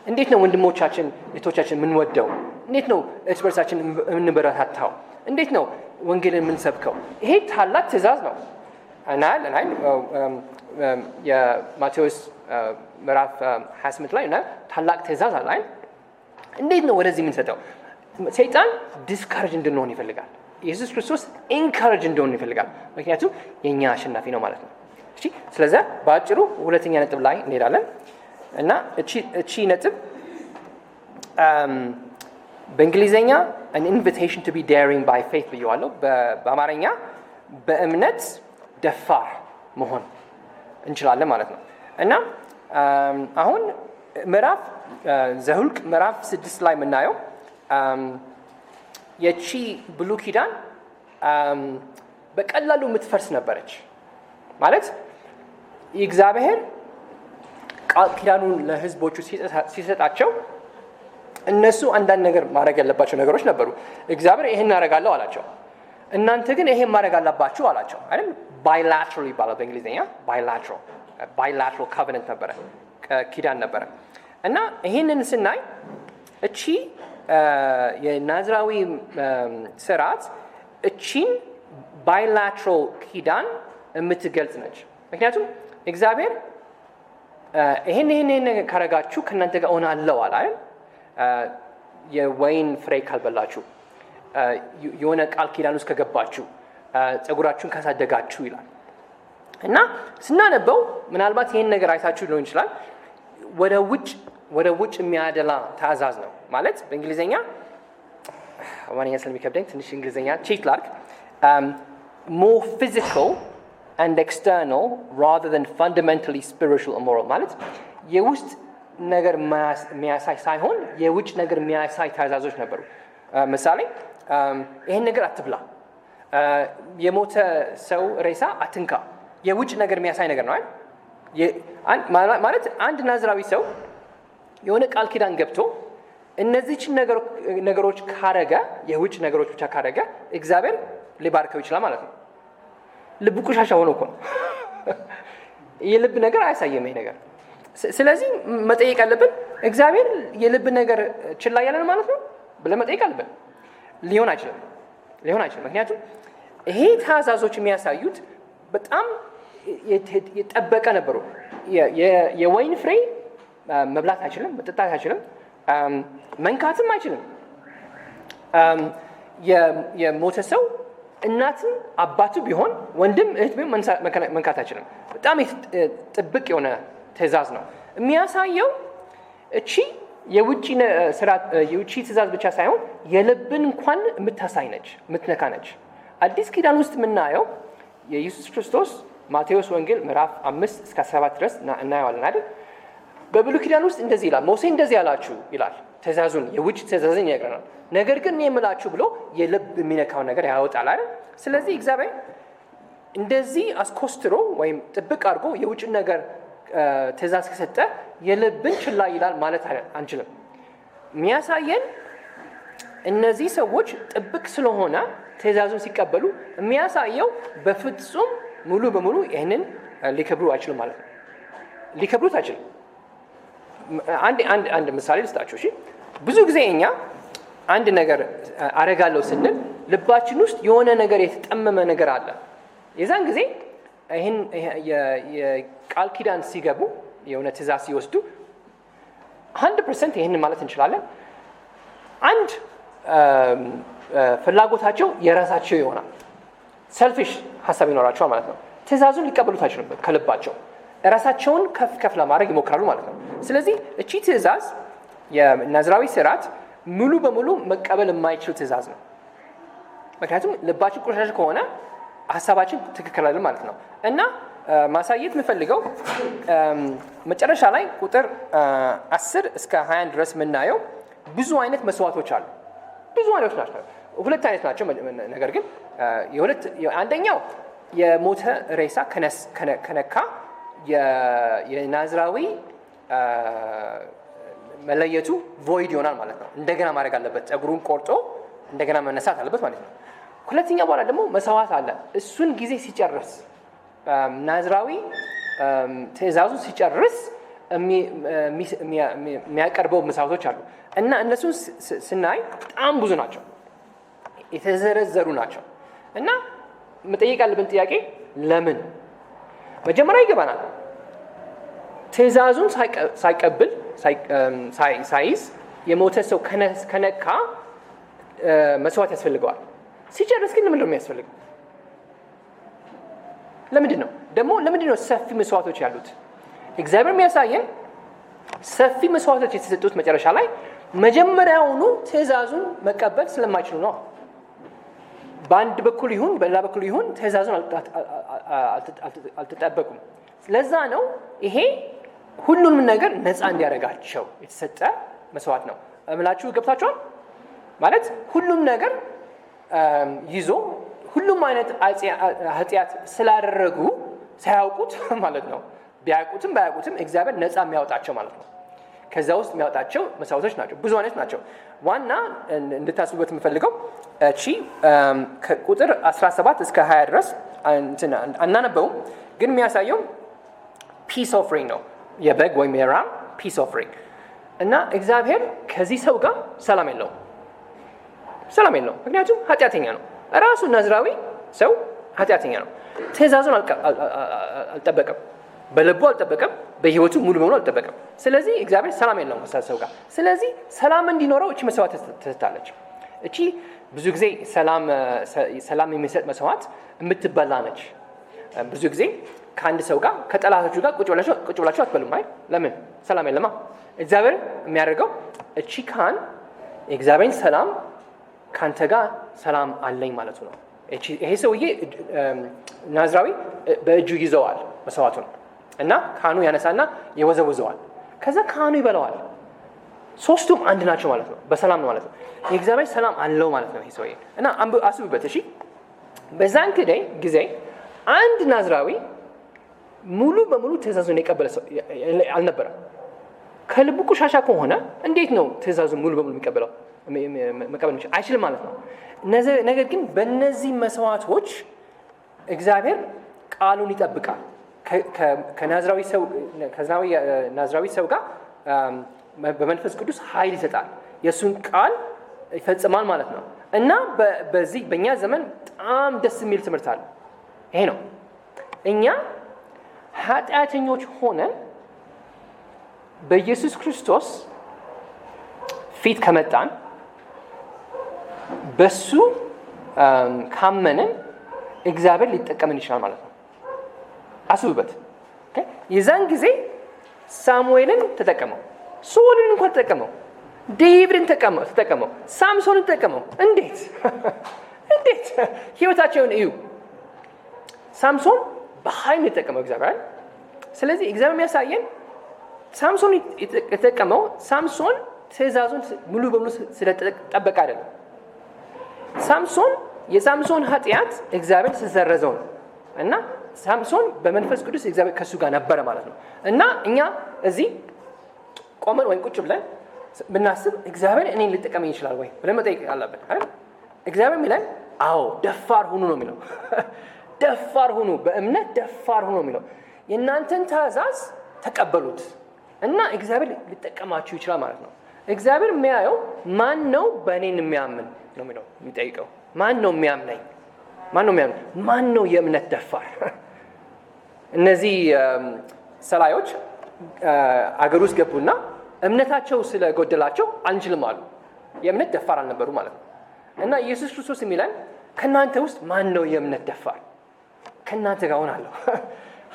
እንዴት ነው ወንድሞቻችን እህቶቻችን የምንወደው? እንዴት ነው እርስ በርሳችን የምንበረታታው? እንዴት ነው ወንጌልን የምንሰብከው? ይሄ ታላቅ ትእዛዝ ነው። የማቴዎስ ምዕራፍ 28 ላይ ታላቅ ትእዛዝ አለ። እንዴት ነው ወደዚህ የምንሰጠው? ሰይጣን ዲስካሬጅ እንድንሆን ይፈልጋል። ኢየሱስ ክርስቶስ ኢንካሬጅ እንድንሆን ይፈልጋል። ምክንያቱም የእኛ አሸናፊ ነው ማለት ነው። እሺ፣ ስለዚህ በአጭሩ ሁለተኛ ነጥብ ላይ እንሄዳለን እና እቺ ነጥብ በእንግሊዝኛ an invitation to be daring by faith ብየዋለሁ። በአማርኛ በእምነት ደፋር መሆን እንችላለን ማለት ነው። እና አሁን ምዕራፍ ዘኍልቍ ምዕራፍ 6 ላይ የምናየው የቺ ብሉይ ኪዳን በቀላሉ የምትፈርስ ነበረች ማለት የእግዚአብሔር ቃል ኪዳኑን ለሕዝቦቹ ሲሰጣቸው እነሱ አንዳንድ ነገር ማድረግ ያለባቸው ነገሮች ነበሩ። እግዚአብሔር ይሄን አደርጋለሁ አላቸው፣ እናንተ ግን ይሄን ማድረግ አለባችሁ አላቸው አይደል? ባይላትራል ይባላል በእንግሊዝኛ። ባይላትራል ኮቨነንት ነበረ፣ ኪዳን ነበረ። እና ይሄንን ስናይ እቺ የናዝራዊ ስርዓት እቺን ባይላትራል ኪዳን የምትገልጽ ነች። ምክንያቱም እግዚአብሔር ይሄን ነገር ካረጋችሁ ከእናንተ ጋር እሆናለሁ አለ አይደል? የወይን ፍሬ ካልበላችሁ፣ የሆነ ቃል ኪዳን ውስጥ ከገባችሁ፣ ፀጉራችሁን ካሳደጋችሁ ይላል። እና ስናነበው ምናልባት ይሄን ነገር አይታችሁ ሊሆን ይችላል። ወደ ውጭ የሚያደላ ትእዛዝ ነው ማለት በእንግሊዝኛ አማርኛ ስለሚከብደኝ ትንሽ እንግሊዝኛ ቼክ ላድርግ። more physical and external rather than fundamentally spiritual or moral ማለት የውስጥ ነገር የሚያሳይ ሳይሆን የውጭ ነገር የሚያሳይ ትእዛዞች ነበሩ። ምሳሌ ይሄን ነገር አትብላ፣ የሞተ ሰው ሬሳ አትንካ፣ የውጭ ነገር የሚያሳይ ነገር ነው አይደል? ማለት አንድ ናዝራዊ ሰው የሆነ ቃል ኪዳን ገብቶ እነዚህችን ነገሮች ካረገ፣ የውጭ ነገሮች ብቻ ካረገ እግዚአብሔር ሊባርከው ይችላል ማለት ነው። ልቡ ቆሻሻ ሆኖ እኮ ነው። የልብ ነገር አያሳየም ይሄ ነገር። ስለዚህ መጠየቅ አለብን፣ እግዚአብሔር የልብ ነገር ችላ ያለን ማለት ነው ብለን መጠየቅ አለብን። ሊሆን አይችልም። ምክንያቱም ይሄ ትእዛዞች የሚያሳዩት በጣም የጠበቀ ነበሩ። የወይን ፍሬ መብላት አይችልም፣ መጠጣት አይችልም፣ መንካትም አይችልም። የሞተ ሰው እናትም አባቱ ቢሆን ወንድም እህት ቢሆን መንካት አይችልም። በጣም ጥብቅ የሆነ ትእዛዝ ነው የሚያሳየው። እቺ የውጪ ትእዛዝ ብቻ ሳይሆን የልብን እንኳን የምታሳይ ነች፣ የምትነካ ነች። አዲስ ኪዳን ውስጥ የምናየው የኢየሱስ ክርስቶስ ማቴዎስ ወንጌል ምዕራፍ 5-7 ድረስ እናየዋለን አይደል? በብሉይ ኪዳን ውስጥ እንደዚህ ይላል፣ ሙሴ እንደዚህ ያላችሁ ይላል። ትእዛዙን የውጭ ትእዛዝን ይነግረናል። ነገር ግን እኔ የምላችሁ ብሎ የልብ የሚነካውን ነገር ያወጣል አይደል? ስለዚህ እግዚአብሔር እንደዚህ አስኮስትሮ ወይም ጥብቅ አድርጎ የውጭ ነገር ትእዛዝ ከሰጠ የልብን ችላ ይላል ማለት አንችልም። የሚያሳየን እነዚህ ሰዎች ጥብቅ ስለሆነ ትእዛዙን ሲቀበሉ የሚያሳየው በፍጹም ሙሉ በሙሉ ይህንን ሊከብሩ አይችልም ማለት ነው። ሊከብሩት አይችልም። አንድ ምሳሌ ልስጣችሁ። እሺ፣ ብዙ ጊዜ እኛ አንድ ነገር አረጋለሁ ስንል ልባችን ውስጥ የሆነ ነገር የተጠመመ ነገር አለ። የዛን ጊዜ ይህን የቃል ኪዳን ሲገቡ የሆነ ትእዛዝ ሲወስዱ 100% ይህንን ማለት እንችላለን። አንድ ፍላጎታቸው የራሳቸው ይሆናል፣ ሰልፊሽ ሀሳብ ይኖራቸዋል ማለት ነው። ትእዛዙን ሊቀበሉት አይችሉም ከልባቸው፣ ራሳቸውን ከፍ ለማድረግ ይሞክራሉ ማለት ነው። ስለዚህ እቺ ትእዛዝ የናዝራዊ ስርዓት ሙሉ በሙሉ መቀበል የማይችል ትእዛዝ ነው። ምክንያቱም ልባችን ቆሻሻ ከሆነ ሀሳባችን ትክክል አይደለም ማለት ነው። እና ማሳየት የምፈልገው መጨረሻ ላይ ቁጥር 10 እስከ 21 ድረስ የምናየው ብዙ አይነት መስዋዕቶች አሉ። ብዙ አይነቶች ናቸው። ሁለት አይነት ናቸው። ነገር ግን አንደኛው የሞተ ሬሳ ከነካ የናዝራዊ መለየቱ ቮይድ ይሆናል ማለት ነው። እንደገና ማድረግ አለበት። ጸጉሩን ቆርጦ እንደገና መነሳት አለበት ማለት ነው። ሁለተኛ በኋላ ደግሞ መስዋዕት አለ። እሱን ጊዜ ሲጨርስ ናዝራዊ ትእዛዙን ሲጨርስ የሚያቀርበው መስዋዕቶች አሉ እና እነሱን ስናይ በጣም ብዙ ናቸው፣ የተዘረዘሩ ናቸው እና መጠየቅ ያለብን ጥያቄ ለምን? መጀመሪያ ይገባናል። ትእዛዙን ሳይቀብል ሳይዝ የሞተ ሰው ከነካ መስዋዕት ያስፈልገዋል። ሲጨርስ ግን ለምንድን ነው የሚያስፈልገው? ለምንድን ነው ደግሞ ሰፊ መስዋዕቶች ያሉት? እግዚአብሔር የሚያሳየን ሰፊ መስዋዕቶች የተሰጡት መጨረሻ ላይ መጀመሪያውኑ ትእዛዙን መቀበል ስለማይችሉ ነው። በአንድ በኩል ይሁን በሌላ በኩል ይሁን ትእዛዙን አልተጠበቁም። ለዛ ነው ይሄ ሁሉንም ነገር ነፃ እንዲያደርጋቸው የተሰጠ መስዋዕት ነው እምላችሁ። ገብታችኋል? ማለት ሁሉም ነገር ይዞ ሁሉም አይነት ኃጢአት ስላደረጉ ሳያውቁት ማለት ነው። ቢያውቁትም ባያውቁትም እግዚአብሔር ነፃ የሚያወጣቸው ማለት ነው። ከዛ ውስጥ የሚያወጣቸው መስዋዕቶች ናቸው። ብዙ አይነት ናቸው። ዋና እንድታስቡበት የምፈልገው እቺ ከቁጥር 17 እስከ 20 ድረስ አናነበውም፣ ግን የሚያሳየው ፒስ ኦፍሪንግ ነው። የበግ ወይም የራም ፒስ ኦፍሪንግ እና እግዚአብሔር ከዚህ ሰው ጋር ሰላም የለውም። ምክንያቱም ኃጢአተኛ ነው። ራሱ ናዝራዊ ሰው ኃጢአተኛ ነው። ትእዛዙን አልጠበቀም፣ በልቡ አልጠበቀም፣ በህይወቱ ሙሉ በሙሉ አልጠበቀም። ስለዚህ እግዚአብሔር ሰላም የለውም ሰው ጋር። ስለዚህ ሰላም እንዲኖረው እቺ መስዋዕት ተሰጥታለች። እቺ ብዙ ጊዜ ሰላም የሚሰጥ መስዋዕት የምትበላ ነች። ብዙ ጊዜ ከአንድ ሰው ጋር ከጠላቶቹ ጋር ቁጭ ብላችሁ አትበሉም አይደል? ለምን? ሰላም የለማ። እግዚአብሔር የሚያደርገው እቺ ካህን የእግዚአብሔርን ሰላም ካንተ ጋር ሰላም አለኝ ማለቱ ነው። ይሄ ሰውዬ ናዝራዊ በእጁ ይዘዋል መስዋዕቱን እና ካህኑ ያነሳና ይወዘውዘዋል። ከዛ ካህኑ ይበላዋል። ሶስቱም አንድ ናቸው ማለት ነው። በሰላም ነው ማለት ነው። የእግዚአብሔር ሰላም አለው ማለት ነው ይሄ ሰውዬ። እና አስቡበት እሺ። በዛን ጊዜ አንድ ናዝራዊ ሙሉ በሙሉ ትእዛዙን የቀበለ ሰው አልነበረም። ከልቡ ቆሻሻ ከሆነ እንዴት ነው ትእዛዙን ሙሉ በሙሉ የሚቀበለው? መቀበል አይችልም ማለት ነው። ነገር ግን በእነዚህ መስዋዕቶች እግዚአብሔር ቃሉን ይጠብቃል። ከናዝራዊ ሰው ጋር በመንፈስ ቅዱስ ኃይል ይሰጣል። የእሱን ቃል ይፈጽማል ማለት ነው። እና በዚህ በእኛ ዘመን በጣም ደስ የሚል ትምህርት አለ። ይሄ ነው እኛ ኃጢአተኞች ሆነን በኢየሱስ ክርስቶስ ፊት ከመጣን በሱ ካመንን እግዚአብሔር ሊጠቀመን ይችላል ማለት ነው። አስቡበት። የዛን ጊዜ ሳሙኤልን ተጠቀመው፣ ሶልን እንኳን ተጠቀመው፣ ዴቪድን ተጠቀመው፣ ሳምሶንን ተጠቀመው። እንዴት ህይወታቸውን እዩ። ሳምሶን በኃይል የተጠቀመው እግዚአብሔር። ስለዚህ እግዚአብሔር የሚያሳየን ሳምሶን የተጠቀመው ሳምሶን ትእዛዙን ሙሉ በሙሉ ስለጠበቀ አይደለም። የሳምሶን ኃጢአት እግዚአብሔር ስለሰረዘው ነው። እና ሳምሶን በመንፈስ ቅዱስ እግዚአብሔር ከሱ ጋር ነበረ ማለት ነው። እና እኛ እዚህ ቆመን ወይም ቁጭ ብለን ብናስብ እግዚአብሔር እኔን ሊጠቀመኝ ይችላል ወይ ብለን መጠየቅ አለብን አይደል? እግዚአብሔር የሚለን አዎ ደፋር ሁኑ ነው የሚለው። ደፋር ሁኑ፣ በእምነት ደፋር ሁኑ ነው የሚለው። የእናንተን ትእዛዝ ተቀበሉት እና እግዚአብሔር ሊጠቀማችሁ ይችላል ማለት ነው። እግዚአብሔር የሚያየው ማን ነው በእኔን የሚያምን ነው የሚለው የሚጠይቀው። ማን ነው የሚያምነኝ? ማን ነው የእምነት ደፋር? እነዚህ ሰላዮች አገር ውስጥ ገቡና እምነታቸው ስለጎደላቸው አንችልም አሉ። የእምነት ደፋር አልነበሩ ማለት ነው። እና ኢየሱስ ክርስቶስ የሚለን ከእናንተ ውስጥ ማን ነው የእምነት ደፋር? ከእናንተ ጋር ሆናለሁ፣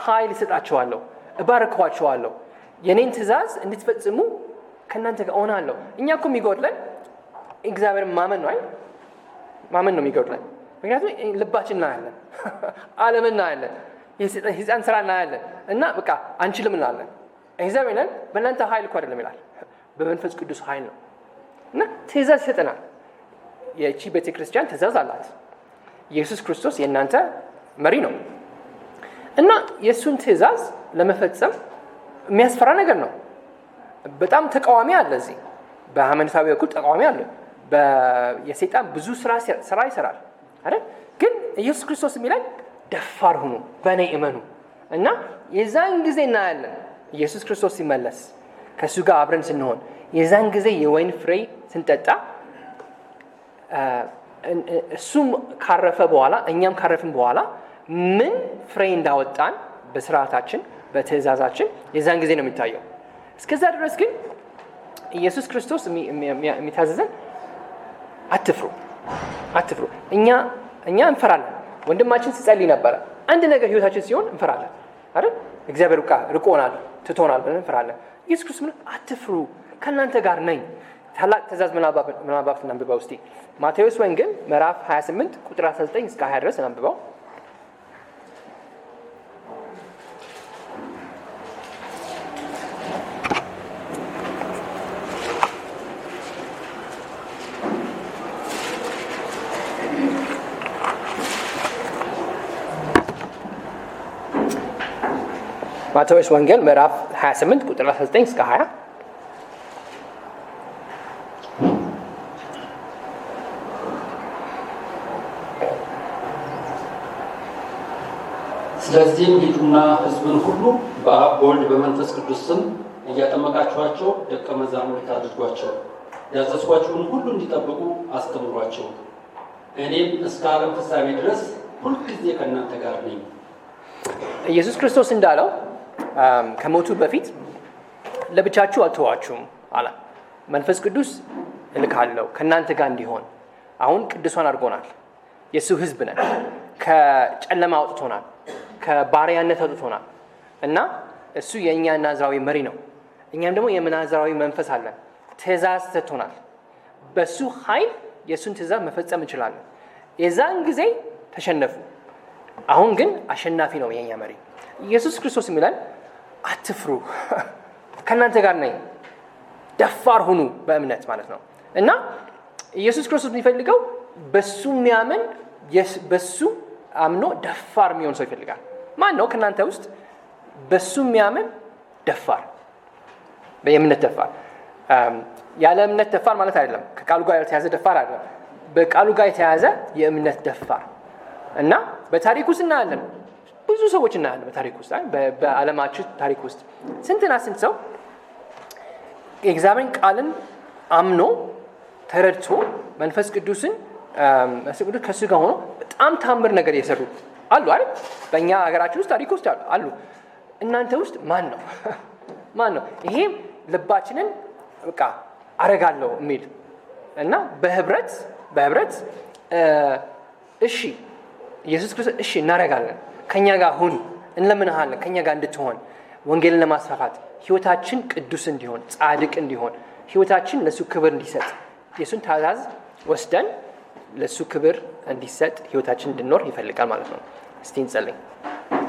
ኃይል እሰጣችኋለሁ፣ እባርካችኋለሁ፣ የኔን ትእዛዝ እንድትፈጽሙ ከእናንተ ጋር ሆናለሁ። እኛ እኮ የሚጎድለን እግዚአብሔር ማመን ነው አይደል? ማመን ነው የሚጎድለን። ምክንያቱም ልባችን እናያለን፣ ዓለምን እናያለን፣ የሰይጣን ስራ እናያለን እና በቃ አንችልም እንላለን። እግዚአብሔር ነን በእናንተ ኃይል እኮ አይደለም ይላል፣ በመንፈስ ቅዱስ ኃይል ነው። እና ትእዛዝ ይሰጠናል። የቺ ቤተክርስቲያን ትእዛዝ አላት። ኢየሱስ ክርስቶስ የእናንተ መሪ ነው እና የእሱን ትእዛዝ ለመፈጸም የሚያስፈራ ነገር ነው። በጣም ተቃዋሚ አለ። እዚህ በሃይማኖታዊ በኩል ተቃዋሚ አለ። የሰይጣን ብዙ ስራ ይሰራል አይደል? ግን ኢየሱስ ክርስቶስ የሚለን ደፋር ሁኑ፣ በእኔ እመኑ እና የዛን ጊዜ እናያለን ኢየሱስ ክርስቶስ ሲመለስ ከእሱ ጋር አብረን ስንሆን የዛን ጊዜ የወይን ፍሬ ስንጠጣ እሱም ካረፈ በኋላ እኛም ካረፍን በኋላ ምን ፍሬ እንዳወጣን በስርዓታችን በትእዛዛችን የዛን ጊዜ ነው የሚታየው። እስከዛ ድረስ ግን ኢየሱስ ክርስቶስ የሚታዘዘን አትፍሩ። እኛ እንፈራለን። ወንድማችን ሲጸልይ ነበረ። አንድ ነገር ህይወታችን ሲሆን እንፈራለን አይደል? እግዚአብሔር ርቆናል፣ ትቶናል ብለን እንፈራለን። ኢየሱስ ክርስቶስ ምን አትፍሩ፣ ከእናንተ ጋር ነኝ። ታላቅ ትእዛዝ ምናልባት እናንብበው እስቲ። ማቴዎስ ወንጌል ምዕራፍ 28 ቁጥር 19 እስከ 20 ድረስ እናንብበው። ማቴዎስ ወንጌል ምዕራፍ 28 ቁጥር 19 እስከ 20። ስለዚህም ሂዱና ሕዝብን ሁሉ በአብ በወልድ በመንፈስ ቅዱስ ስም እያጠመቃችኋቸው ደቀ መዛሙርት አድርጓቸው፣ ያዘዝኳችሁን ሁሉ እንዲጠብቁ አስተምሯቸው። እኔም እስከ ዓለም ፍጻሜ ድረስ ሁልጊዜ ከእናንተ ጋር ነኝ። ኢየሱስ ክርስቶስ እንዳለው ከሞቱ በፊት ለብቻችሁ አልተዋችሁም አለ። መንፈስ ቅዱስ እልካለሁ ከእናንተ ጋር እንዲሆን። አሁን ቅዱሳን አድርጎናል። የእሱ ሕዝብ ነን። ከጨለማ አውጥቶናል፣ ከባሪያነት አውጥቶናል እና እሱ የእኛ ናዝራዊ መሪ ነው። እኛም ደግሞ የናዝራዊ መንፈስ አለን። ትእዛዝ ሰጥቶናል። በሱ ኃይል የእሱን ትእዛዝ መፈጸም እንችላለን። የዛን ጊዜ ተሸነፉ። አሁን ግን አሸናፊ ነው የኛ መሪ ኢየሱስ ክርስቶስ የሚለን አትፍሩ፣ ከእናንተ ጋር ነኝ፣ ደፋር ሁኑ በእምነት ማለት ነው። እና ኢየሱስ ክርስቶስ የሚፈልገው በሱ የሚያምን በሱ አምኖ ደፋር የሚሆን ሰው ይፈልጋል። ማን ነው ከእናንተ ውስጥ በሱ የሚያምን ደፋር? በእምነት ደፋር። ያለ እምነት ደፋር ማለት አይደለም። ከቃሉ ጋር የተያዘ ደፋር አይደለም። በቃሉ ጋር የተያዘ የእምነት ደፋር እና በታሪክ ውስጥ እናያለን። ብዙ ሰዎች እናያለን በታሪክ ውስጥ በዓለማችን ታሪክ ውስጥ ስንትና ስንት ሰው የእግዚአብሔርን ቃልን አምኖ ተረድቶ መንፈስ ቅዱስን ከሱ ጋር ሆኖ በጣም ታምር ነገር የሰሩ አሉ አይደል? በእኛ ሀገራችን ውስጥ ታሪክ ውስጥ አሉ። እናንተ ውስጥ ማን ነው ይሄ ልባችንን በቃ አረጋለሁ የሚል እና በህብረት እሺ ኢየሱስ ክርስቶስ እሺ እናረጋለን፣ ከኛ ጋር ሁን፣ እንለምንሃለን ከኛ ጋር እንድትሆን ወንጌልን ለማስፋፋት ህይወታችን ቅዱስ እንዲሆን ጻድቅ እንዲሆን ህይወታችን ለሱ ክብር እንዲሰጥ የሱን ትእዛዝ ወስደን ለሱ ክብር እንዲሰጥ ህይወታችን እንድንኖር ይፈልጋል ማለት ነው። እስቲ እንጸልይ።